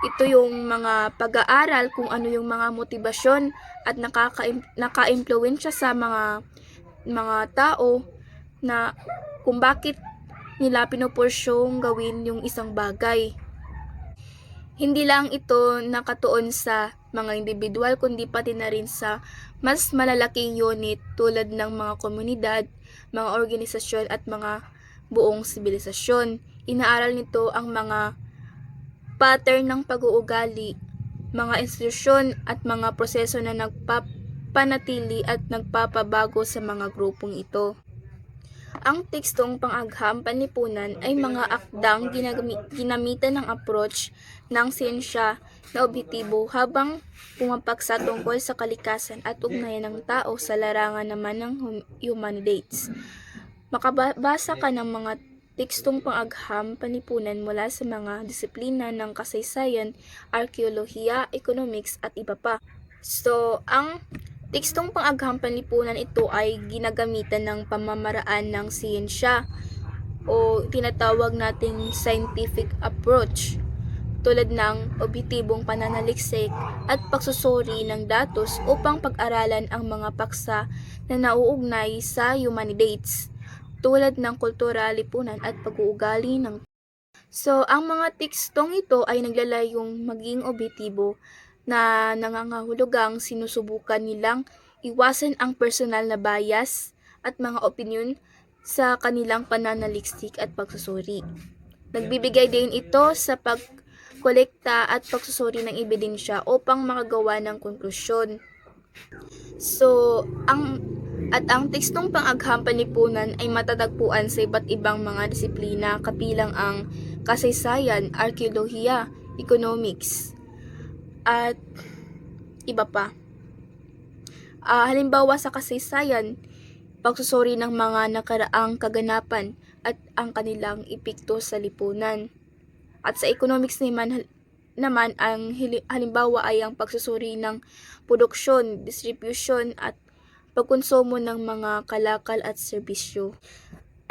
Ito yung mga pag-aaral kung ano yung mga motibasyon at naka-impluwensya sa mga tao na kung bakit nila pinupursyong gawin yung isang bagay. Hindi lang ito nakatuon sa mga individual kundi pati na rin sa mas malalaking unit tulad ng mga komunidad, mga organisasyon at mga buong sibilisasyon. Inaaral nito ang mga pattern ng pag-uugali, mga institusyon at mga proseso na nagpapanatili at nagpapabago sa mga grupong ito. Ang tekstong pang-agham panlipunan ay mga akdang ginamitan ng approach ng siyensya na objektibo habang pumapaksa tungkol sa kalikasan at ugnayan ng tao sa larangan naman ng humanities. Makabasa ka ng mga tekstong pang-agham panlipunan mula sa mga disiplina ng kasaysayan, arkeolohiya, economics at iba pa. So, ang tekstong pang-agham panlipunan ito ay ginagamitan ng pamamaraan ng siyensya o tinatawag nating scientific approach tulad ng objektibong pananaliksik at pagsusuri ng datos upang pag-aralan ang mga paksa na nauugnay sa humanities tulad ng kultura, lipunan at pag-uugali ng. So, ang mga tekstong ito ay naglalayong maging objektibo na nangangahulugang sinusubukan nilang iwasan ang personal na bias at mga opinyon sa kanilang pananaliksik at pagsusuri. Nagbibigay din ito sa pagkolekta at pagsusuri ng ebidensya upang makagawa ng konklusyon. So, ang tekstong pang-agham panlipunan ay matatagpuan sa iba't ibang mga disiplina kabilang ang kasaysayan, arkeolohiya, economics, at iba pa. Halimbawa sa kasaysayan, pagsusuri ng mga nakaraang kaganapan at ang kanilang epekto sa lipunan. At sa economics naman ang halimbawa ay ang pagsusuri ng produksyon, distribution at pagkonsumo ng mga kalakal at serbisyo.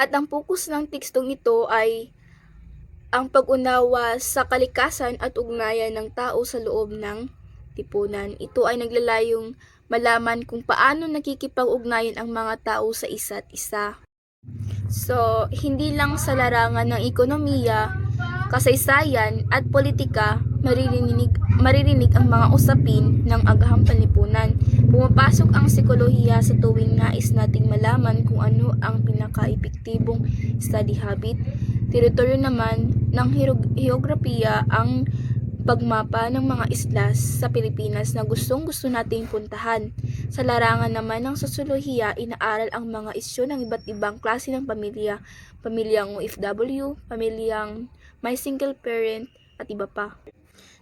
At ang focus ng tekstong ito ay ang pag-unawa sa kalikasan at ugnayan ng tao sa loob ng lipunan. Ito ay naglalayong malaman kung paano nakikipag-ugnayan ang mga tao sa isa't isa. So, hindi lang sa larangan ng ekonomiya, kasaysayan at politika maririnig ang mga usapin ng agham panlipunan. Pumapasok ang psikolohiya sa tuwing nais nating malaman kung ano ang pinaka-epektibong study habit. Teritoryo naman ng heograpiya ang pagmapa ng mga islas sa Pilipinas na gustong-gusto nating puntahan. Sa larangan naman ng sosyolohiya, inaaral ang mga isyu ng iba't ibang klase ng pamilya, pamilyang OFW, pamilyang may single parent, at iba pa.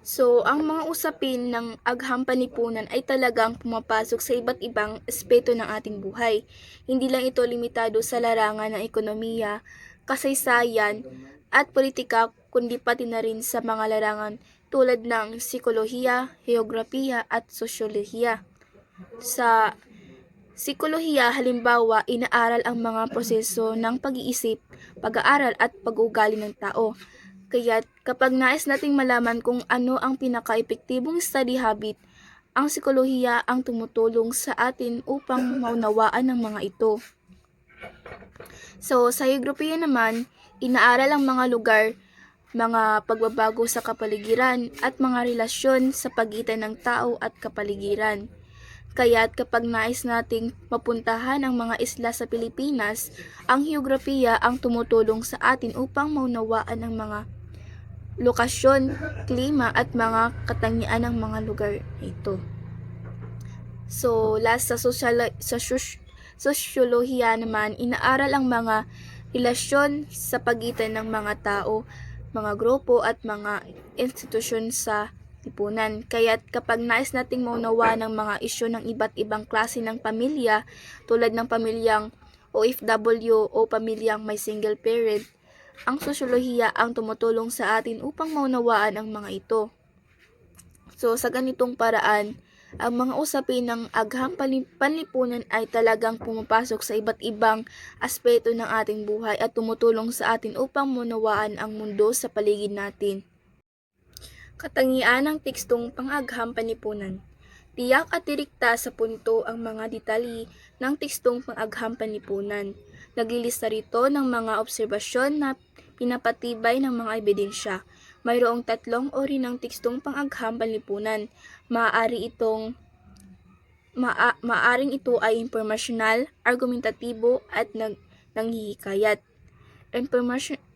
So, ang mga usapin ng agham panlipunan ay talagang pumapasok sa iba't ibang aspeto ng ating buhay. Hindi lang ito limitado sa larangan ng ekonomiya, kasaysayan, at politika, kundi pati na rin sa mga larangan tulad ng psikolohiya, heograpiya, at sosyolohiya. Sa psikolohiya, halimbawa, inaaral ang mga proseso ng pag-iisip, pag-aaral at pag-uugali ng tao. Kaya't kapag nais nating malaman kung ano ang pinaka-epektibong study habit, ang psikolohiya ang tumutulong sa atin upang maunawaan ang mga ito. So, sa geografiya naman, inaaral ang mga lugar, mga pagbabago sa kapaligiran at mga relasyon sa pagitan ng tao at kapaligiran. Kaya't kapag nais nating mapuntahan ang mga isla sa Pilipinas, ang heograpiya ang tumutulong sa atin upang maunawaan ang mga lokasyon, klima at mga katangian ng mga lugar na ito. So, last sa sosyolohiya naman, inaaral ang mga relasyon sa pagitan ng mga tao, mga grupo at mga institusyon sa lipunan. Kaya't kapag nais nating maunawa ng mga isyu ng iba't ibang klase ng pamilya, tulad ng pamilyang OFW o pamilyang may single parent, ang sosyolohiya ang tumutulong sa atin upang maunawaan ang mga ito. So, sa ganitong paraan, ang mga usapin ng agham panlipunan ay talagang pumapasok sa iba't ibang aspeto ng ating buhay at tumutulong sa atin upang maunawaan ang mundo sa paligid natin. Katangian ng tekstong pang-agham panlipunan. Tiyak at direkta sa punto ang mga detalye ng tekstong pang-agham panlipunan. Naglilista rito ng mga obserbasyon na pinapatibay ng mga ebidensya. Mayroong 3 uri ng tekstong pang-agham panlipunan. Maaring ito ay impormasyonal, argumentatibo at nanghihikayat.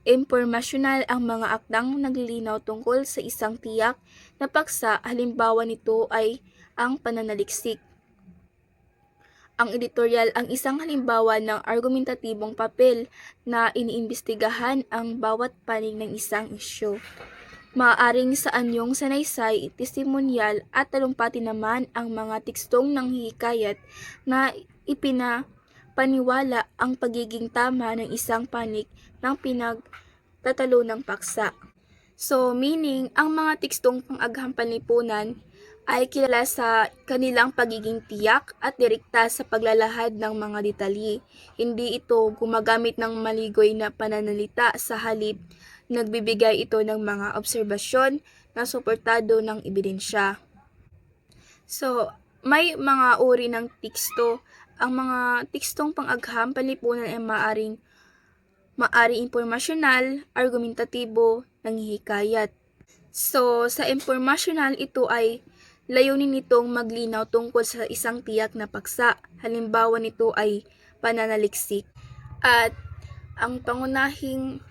Impormasyonal ang mga akdang naglilinaw tungkol sa isang tiyak na paksa, halimbawa nito ay ang pananaliksik. Ang editorial ang isang halimbawa ng argumentatibong papel na iniimbestigahan ang bawat panig ng isang isyu. Maaaring sa anyong sanaysay, testimonyal at talumpati naman ang mga tekstong nanghihikayat na ipinapaniwala ang pagiging tama ng isang panig ng pinagtatalo ng paksa. So, meaning, ang mga tekstong pang-agham panlipunan ay kilala sa kanilang pagiging tiyak at direkta sa paglalahad ng mga detalye. Hindi ito gumagamit ng maligoy na pananalita, sa halip nagbibigay ito ng mga obserbasyon na suportado ng ebidensya. So, may mga uri ng teksto. Ang mga tekstong pang-agham panlipunan ay maaring impormasyonal, argumentatibo, nanghihikayat. So, sa impormasyonal, ito ay layunin nitong maglinaw tungkol sa isang tiyak na paksa. Halimbawa nito ay pananaliksik. At ang pangunahing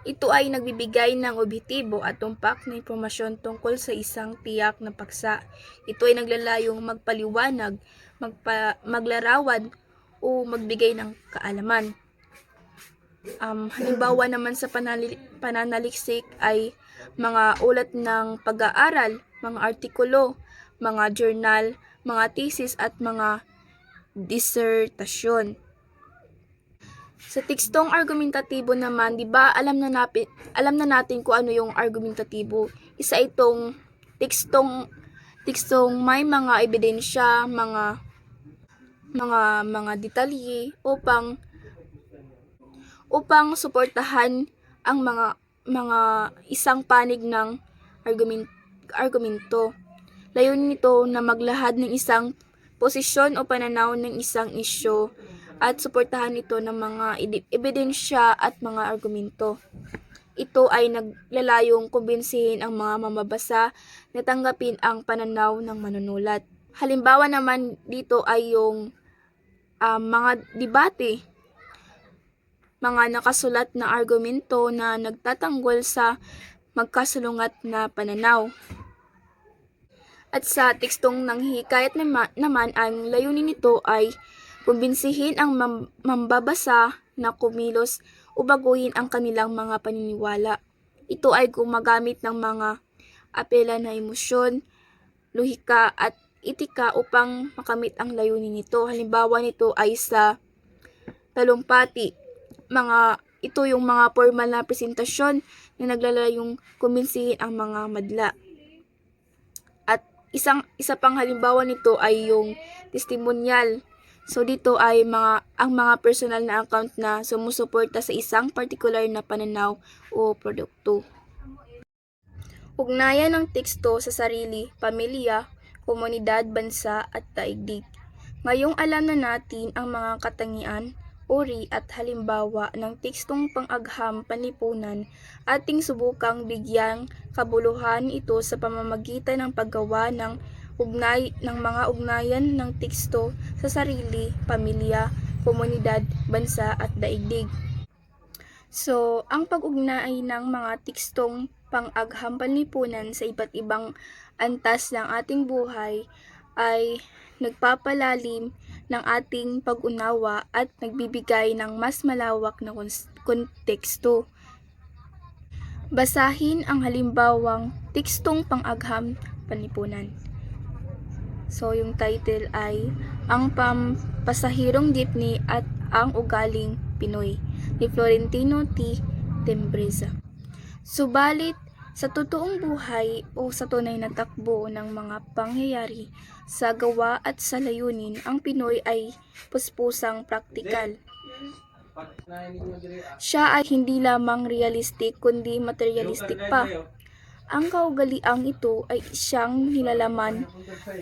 ito ay nagbibigay ng objektibo at tumpak na impormasyon tungkol sa isang tiyak na paksa. Ito ay naglalayong magpaliwanag, maglarawan o magbigay ng kaalaman. Halimbawa naman sa pananaliksik ay mga ulat ng pag-aaral, mga artikulo, mga journal, mga thesis at mga disertasyon. Sa tekstong argumentatibo naman, 'di ba, alam na natin kung ano yung argumentatibo. Isa itong tekstong may mga ebidensya, mga detalye upang suportahan ang mga isang panig ng argumento. Layunin nito na maglahad ng isang posisyon o pananaw ng isang isyu at suportahan ito ng mga ebidensya at mga argumento. Ito ay naglalayong kumbinsihin ang mga mamabasa na tanggapin ang pananaw ng manunulat. Halimbawa naman dito ay yung mga debate, mga nakasulat na argumento na nagtatanggol sa magkasalungat na pananaw. At sa tekstong nanghihikayat naman, ang layunin nito ay kumbinsihin ang mambabasa na kumilos o baguhin ang kanilang mga paniniwala. Ito ay gumagamit ng mga apela na emosyon, lohika at etika upang makamit ang layunin nito. Halimbawa nito ay sa talumpati. Ito yung mga formal na presentasyon na naglalayong kumbinsihin ang mga madla. At isa pang halimbawa nito ay yung testimonyal. So dito ay ang mga personal na account na sumusuporta sa isang particular na pananaw o produkto. Ugnayan ng teksto sa sarili, pamilya, komunidad, bansa at daigdig. Ngayong alam na natin ang mga katangian uri at halimbawa ng tekstong pang-agham panlipunan, ating subukang bigyang kabuluhan ito sa pamamagitan ng paggawa ng mga ugnayan ng teksto sa sarili, pamilya, komunidad, bansa at daigdig. So, ang pag-ugnay ng mga tekstong pang-agham panlipunan sa iba't ibang antas ng ating buhay ay nagpapalalim ng ating pag-unawa at nagbibigay ng mas malawak na konteksto. Basahin ang halimbawang tekstong pang-agham panlipunan. So, yung title ay Ang Pasahirong Jeepney at ang Ugaling Pinoy ni Florentino T. Tembreza. Subalit, sa totoong buhay o sa tunay na takbo ng mga pangyayari sa gawa at sa layunin, ang Pinoy ay puspusang praktikal. Siya ay hindi lamang realistic kundi materialistic pa. Ang kaugaliang ito ay siyang nilalaman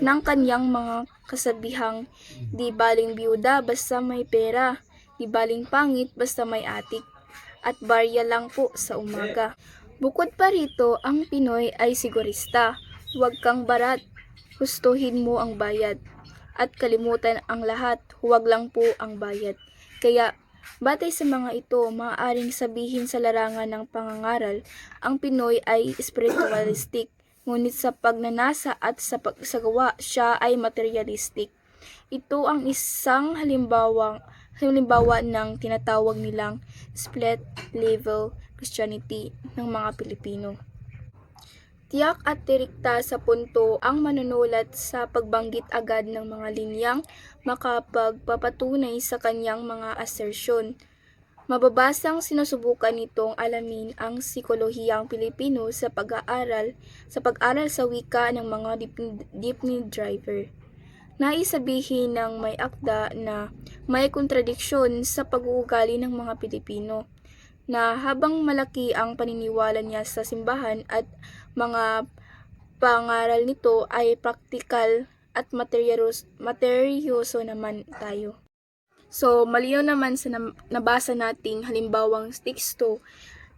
ng kanyang mga kasabihang di baling biyuda basta may pera, di baling pangit basta may atik, at barya lang po sa umaga. Bukod pa rito, ang Pinoy ay sigurista. Huwag kang barat, hustuhin mo ang bayad. At kalimutan ang lahat, huwag lang po ang bayad. Kaya, batay sa mga ito, maaaring sabihin sa larangan ng pangangaral, ang Pinoy ay spiritualistic. Ngunit sa pagnanasa at sa pagsagawa, siya ay materialistic. Ito ang isang halimbawa ng tinatawag nilang split level Christianity ng mga Pilipino. Tiyak at direkta sa punto ang manunulat sa pagbanggit agad ng mga linyang makapagpapatunay sa kanyang mga asersyon. Mababasang sinusubukan nitong alamin ang psikolohiyang Pilipino sa pag-aaral sa wika ng mga jeepney driver. Nais sabihin ng may akda na may kontradiksyon sa pag-uugali ng mga Pilipino, na habang malaki ang paniniwala niya sa simbahan at mga pangaral nito ay praktikal at materyoso naman tayo. So, malinaw naman sa nabasa nating halimbawang teksto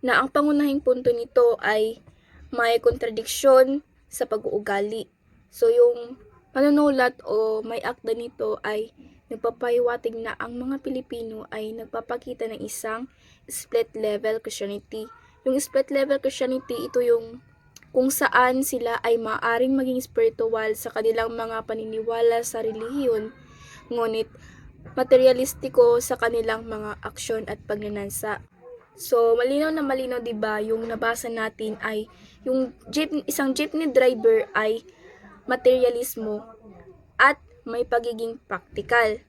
na ang pangunahing punto nito ay may kontradiksyon sa pag-uugali. So, yung manunulat o may akda nito ay nagpapahiwatig na ang mga Pilipino ay nagpapakita ng isang split level Christianity. Yung split level Christianity, ito yung kung saan sila ay maaring maging spiritual sa kanilang mga paniniwala sa relihiyon, ngunit materialistiko sa kanilang mga aksyon at pagnanasa. So, malinaw na malinaw, 'di ba? Yung nabasa natin ay yung isang jeepney driver ay materialismo at may pagiging praktikal.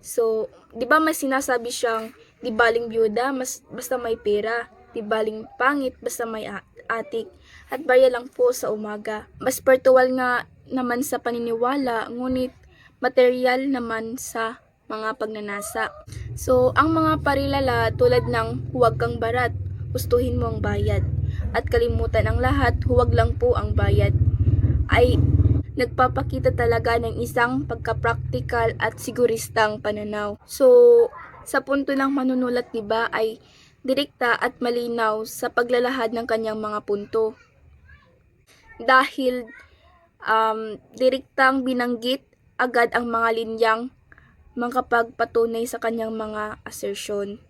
So, 'di ba may sinasabi siyang di baling byuda basta may pera, di baling pangit basta may atik, at barya lang po sa umaga. Mas spiritual nga naman sa paniniwala, ngunit material naman sa mga pagnanasa. So, ang mga parilala tulad ng huwag kang barat, gustuhin mo ang bayad, at kalimutan ang lahat, huwag lang po ang bayad, ay nagpapakita talaga ng isang pagkapraktikal at siguristang pananaw. So, sa punto ng manunulat, diba, ay direkta at malinaw sa paglalahad ng kanyang mga punto. Dahil direktang binanggit agad ang mga linyang makapagpatunay sa kanyang mga asersyon.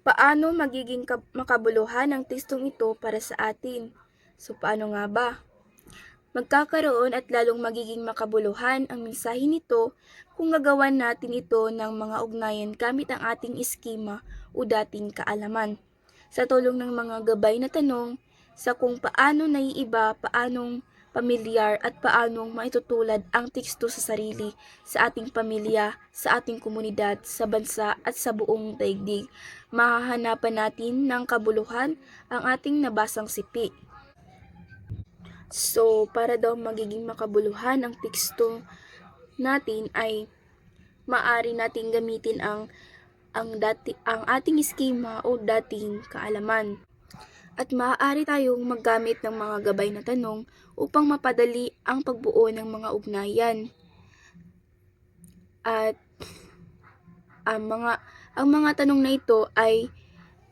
Paano magiging makabuluhan ang tekstong ito para sa atin? So, paano nga ba? Magkakaroon at lalong magiging makabuluhan ang mensahe nito kung gagawan natin ito ng mga ugnayan gamit ang ating eskema o dating kaalaman. Sa tulong ng mga gabay na tanong sa kung paano naiiba, paanong pamilyar at paanong maitutulad ang teksto sa sarili, sa ating pamilya, sa ating komunidad, sa bansa at sa buong daigdig, mahahanapan natin ng kabuluhan ang ating nabasang sipi. So, para daw magiging makabuluhan ang teksto natin ay maaari nating gamitin ang ating eskema o dating kaalaman. At maaari tayong maggamit ng mga gabay na tanong upang mapadali ang pagbuo ng mga ugnayan. At Ang mga tanong na ito ay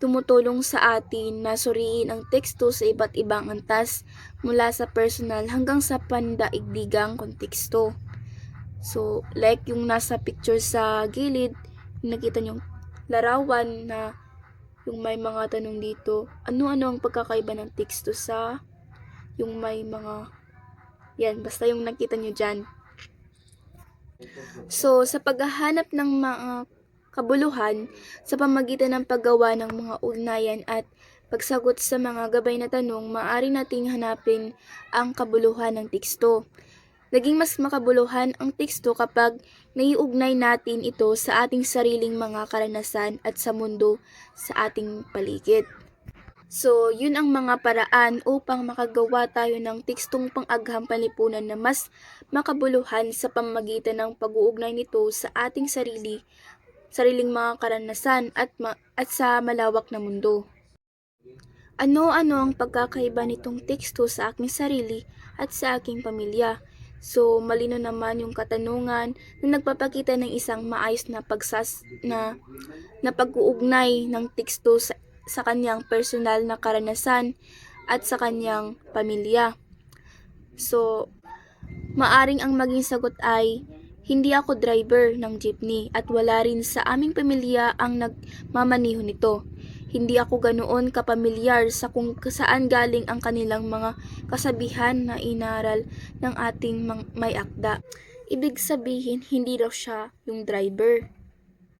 tumutulong sa atin na suriin ang teksto sa iba't ibang antas mula sa personal hanggang sa pandaigdigang konteksto. So, like yung nasa picture sa gilid, nakita nyo larawan na yung may mga tanong dito, ano-ano ang pagkakaiba ng teksto sa yung may mga, yan, basta yung nakita nyo dyan. So, sa paghahanap ng mga kabuluhan sa pamagitan ng paggawa ng mga ugnayan at pagsagot sa mga gabay na tanong, maaari nating hanapin ang kabuluhan ng teksto. Naging mas makabuluhan ang teksto kapag naiugnay natin ito sa ating sariling mga karanasan at sa mundo sa ating paligid. So, yun ang mga paraan upang makagawa tayo ng tekstong pang-agham panlipunan na mas makabuluhan sa pamamagitan ng pag-uugnay nito sa ating sariling mga karanasan at sa malawak na mundo. Ano-ano ang pagkakaiba nitong teksto sa aking sarili at sa aking pamilya? So, malino naman yung katanungan na nagpapakita ng isang maayos na pag-uugnay ng teksto sa kanyang personal na karanasan at sa kanyang pamilya. So, maaring ang maging sagot ay, hindi ako driver ng jeepney at wala rin sa aming pamilya ang nagmamaniho nito. Hindi ako ganoon kapamilyar sa kung saan galing ang kanilang mga kasabihan na inaral ng ating may akda. Ibig sabihin, hindi daw siya yung driver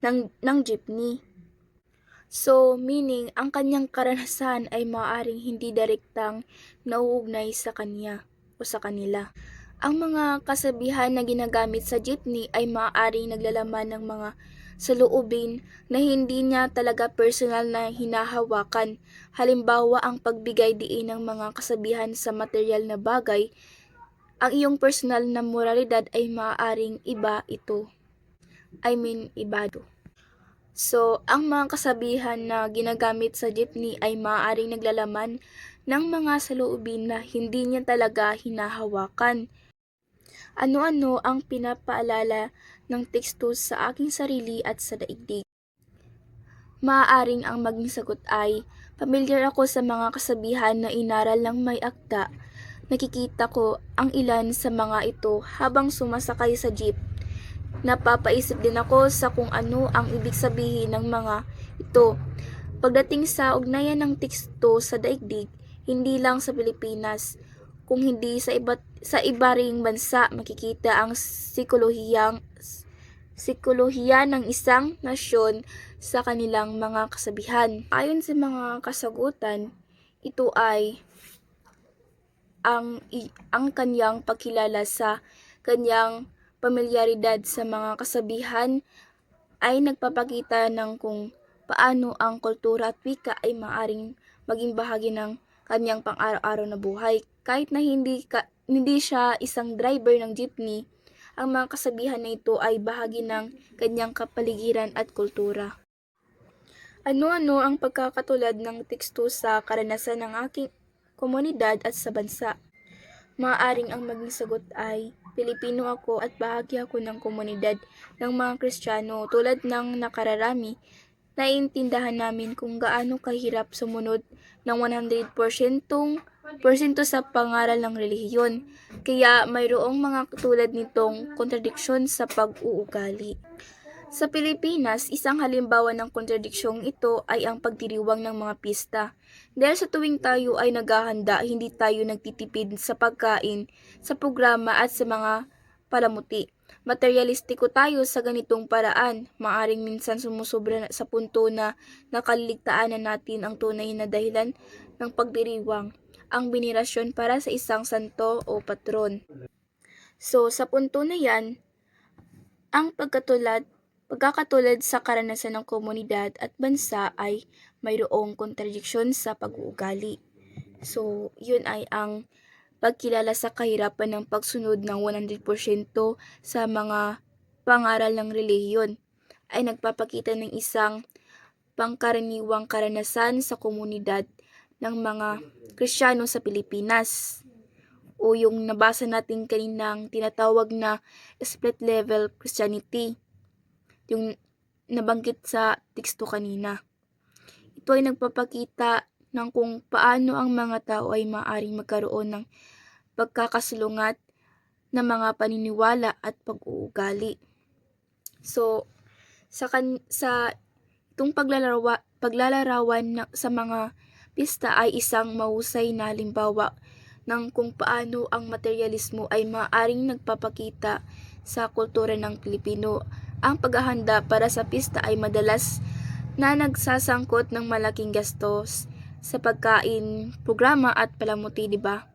ng jeepney. So, meaning, ang kanyang karanasan ay maaaring hindi direktang nauugnay sa kanya o sa kanila. Ang mga kasabihan na ginagamit sa jeepney ay maaaring naglalaman ng mga saloobin na hindi niya talaga personal na hinahawakan. Halimbawa, ang pagbigay diin ng mga kasabihan sa material na bagay, ang iyong personal na moralidad ay maaaring ibado. So, ang mga kasabihan na ginagamit sa jeepney ay maaaring naglalaman ng mga saloobin na hindi niya talaga hinahawakan. Ano-ano ang pinapaalala ng teksto sa aking sarili at sa daigdig? Maaaring ang maging sagot ay, pamilyar ako sa mga kasabihan na inaral ng may akda. Nakikita ko ang ilan sa mga ito habang sumasakay sa jeep. Napapaisip din ako sa kung ano ang ibig sabihin ng mga ito. Pagdating sa ugnayan ng teksto sa daigdig, hindi lang sa Pilipinas, kung hindi sa iba ring bansa, makikita ang sikolohiya ng isang nasyon sa kanilang mga kasabihan. Ayon sa mga kasagutan, ito ay ang kanyang pagkilala sa kanyang pamilyaridad sa mga kasabihan ay nagpapakita ng kung paano ang kultura at wika ay maaring maging bahagi ng kanyang pang-araw-araw na buhay. Kahit na hindi siya isang driver ng jeepney, ang mga kasabihan na ito ay bahagi ng kanyang kapaligiran at kultura. Ano-ano ang pagkakatulad ng teksto sa karanasan ng aking komunidad at sa bansa? Maaaring ang maging sagot ay, Pilipino ako at bahagi ako ng komunidad ng mga Kristiyano. Tulad ng nakararami, naiintindahan namin kung gaano kahirap sumunod ng 100% sa pangaral ng relihiyon. Kaya mayroong mga tulad nitong kontradiksyon sa pag-uugali. Sa Pilipinas, isang halimbawa ng kontradiksyong ito ay ang pagdiriwang ng mga pista. Dahil sa tuwing tayo ay naghahanda, hindi tayo nagtitipid sa pagkain, sa programa at sa mga palamuti. Materialistiko tayo sa ganitong paraan, maaring minsan sumusobra sa punto na nakaliligtaan na natin ang tunay na dahilan ng pagdiriwang, ang venerasyon para sa isang santo o patron. So, sa punto na yan, ang pagkakatulad sa karanasan ng komunidad at bansa ay mayroong kontradiksyon sa pag-uugali. So, yun ay ang pagkilala sa kahirapan ng pagsunod ng 100% sa mga pangaral ng relihiyon ay nagpapakita ng isang pangkaraniwang karanasan sa komunidad ng mga Kristiyano sa Pilipinas, o yung nabasa natin kaninang tinatawag na split level Christianity. Yung nabanggit sa teksto kanina. Ito ay nagpapakita ng kung paano ang mga tao ay maaaring magkaroon ng pagkakasalungat ng mga paniniwala at pag-uugali. So, sa itong paglalarawan sa mga pista ay isang mahusay na halimbawa ng kung paano ang materialismo ay maaaring nagpapakita sa kultura ng Pilipino. Ang paghahanda para sa pista ay madalas na nagsasangkot ng malaking gastos sa pagkain, programa at palamuti, di ba?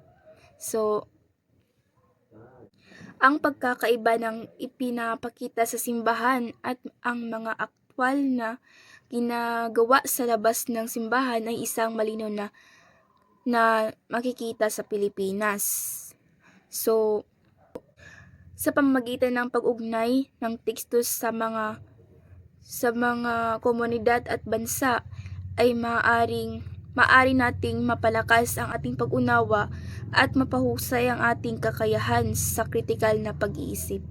So, ang pagkakaiba ng ipinapakita sa simbahan at ang mga aktwal na ginagawa sa labas ng simbahan ay isang malinaw na makikita sa Pilipinas. So, sa pamamagitan ng pag-ugnay ng teksto sa mga komunidad at bansa ay maaari nating mapalakas ang ating pag-unawa at mapahusay ang ating kakayahan sa kritikal na pag-iisip.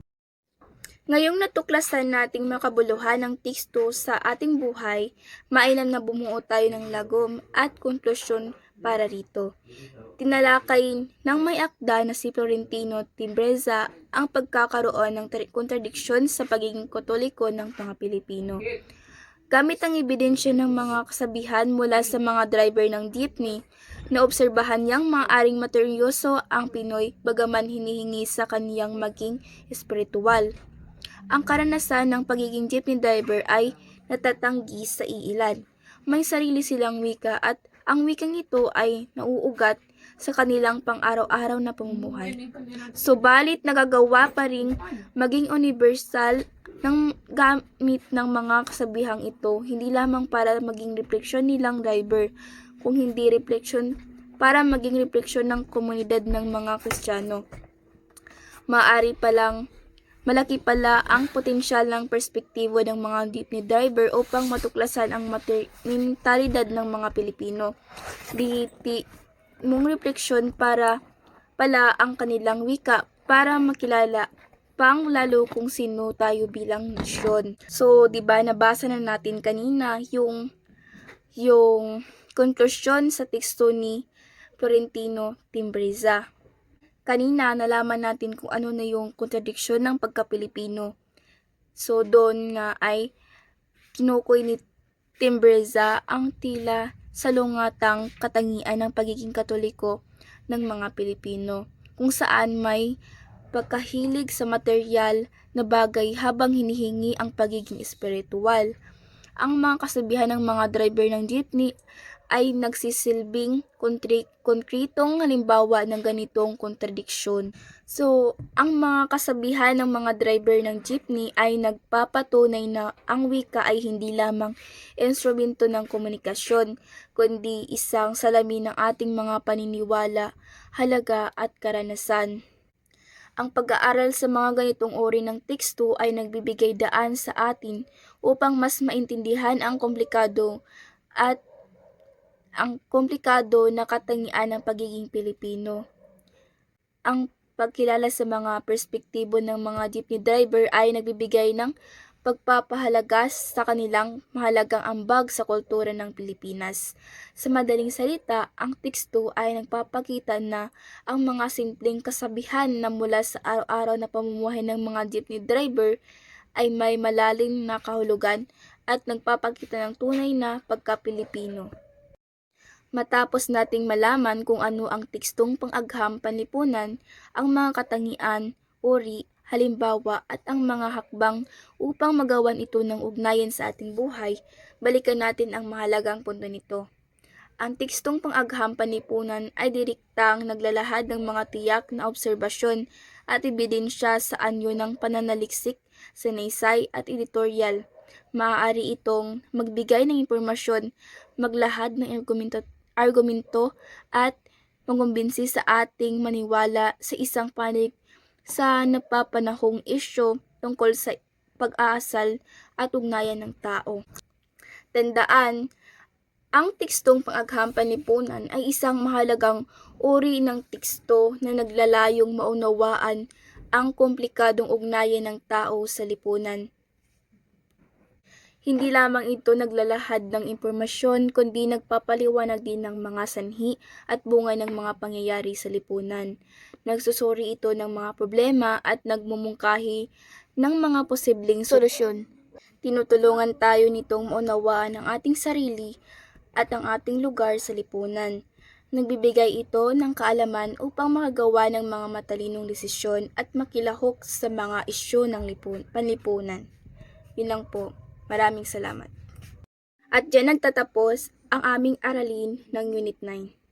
Ngayong natuklasan nating makabuluhan ng teksto sa ating buhay, mainam na bumuo tayo ng lagom at konklusyon para rito. Tinalakay ng may akda na si Florentino Timbreza ang pagkakaroon ng kontradiksyon sa pagiging Katoliko ng mga Pilipino. Gamit ang ebidensya ng mga kasabihan mula sa mga driver ng jeepney, naobserbahan niyang maaaring materyoso ang Pinoy bagaman hinihingi sa kaniyang maging espiritual. Ang karanasan ng pagiging jeepney driver ay natatanggi sa iilan. May sarili silang wika at ang wikang ito ay nauugat sa kanilang pang-araw-araw na pamumuhay. Subalit nagagawa pa ring maging universal ng gamit ng mga kasabihang ito, hindi lamang para maging refleksyon nilang driver, kung hindi refleksyon para maging refleksyon ng komunidad ng mga Kristiyano. Malaki pala ang potensyal ng perspektibo ng mga jeepney driver upang matuklasan ang mentalidad ng mga Pilipino. Mong refleksyon para pala ang kanilang wika para makilala pang lalo kung sino tayo bilang nasyon. So, 'di ba nabasa na natin kanina yung konklusyon sa teksto ni Florentino Timbreza. Kanina nalaman natin kung ano na yung kontradiksyon ng pagka-Pilipino. So, doon nga ay kinukoy ni Timbreza ang tila salungatang katangian ng pagiging Katoliko ng mga Pilipino, kung saan may pagkahilig sa material na bagay habang hinihingi ang pagiging espiritual. Ang mga kasabihan ng mga driver ng jeepney ay nagsisilbing konkretong halimbawa ng ganitong kontradiksyon. So, ang mga kasabihan ng mga driver ng jeepney ay nagpapatunay na ang wika ay hindi lamang instrumento ng komunikasyon, kundi isang salamin ng ating mga paniniwala, halaga at karanasan. Ang pag-aaral sa mga ganitong uri ng teksto ay nagbibigay daan sa atin upang mas maintindihan ang komplikado na katangian ng pagiging Pilipino. Ang pagkilala sa mga perspektibo ng mga jeepney driver ay nagbibigay ng pagpapahalaga sa kanilang mahalagang ambag sa kultura ng Pilipinas. Sa madaling salita, ang teksto ay nagpapakita na ang mga simpleng kasabihan na mula sa araw-araw na pamumuhay ng mga jeepney driver ay may malalim na kahulugan at nagpapakita ng tunay na pagka-Pilipino. Matapos nating malaman kung ano ang tekstong pang-agham panlipunan, ang mga katangian, uri, halimbawa at ang mga hakbang upang magawan ito ng ugnayan sa ating buhay, balikan natin ang mahalagang punto nito. Ang tekstong pang-agham panlipunan ay direktang naglalahad ng mga tiyak na obserbasyon at ebidensya sa anyo ng pananaliksik, sanaysay at editorial. Maaari itong magbigay ng impormasyon, maglahad ng argumento at mangumbinsi sa ating maniwala sa isang panig sa napapanahong isyu tungkol sa pag-aasal at ugnayan ng tao. Tandaan, ang tekstong pang-agham panlipunan ay isang mahalagang uri ng teksto na naglalayong maunawaan ang komplikadong ugnayan ng tao sa lipunan. Hindi lamang ito naglalahad ng impormasyon kundi nagpapaliwanag din ng mga sanhi at bunga ng mga pangyayari sa lipunan. Nagsusuri ito ng mga problema at nagmumungkahi ng mga posibleng solusyon. Tinutulungan tayo nitong maunawaan ang ating sarili at ang ating lugar sa lipunan. Nagbibigay ito ng kaalaman upang makagawa ng mga matalinong desisyon at makilahok sa mga isyu ng panlipunan. Yun lang po. Maraming salamat. At dyan nagtatapos ang aming aralin ng Unit 9.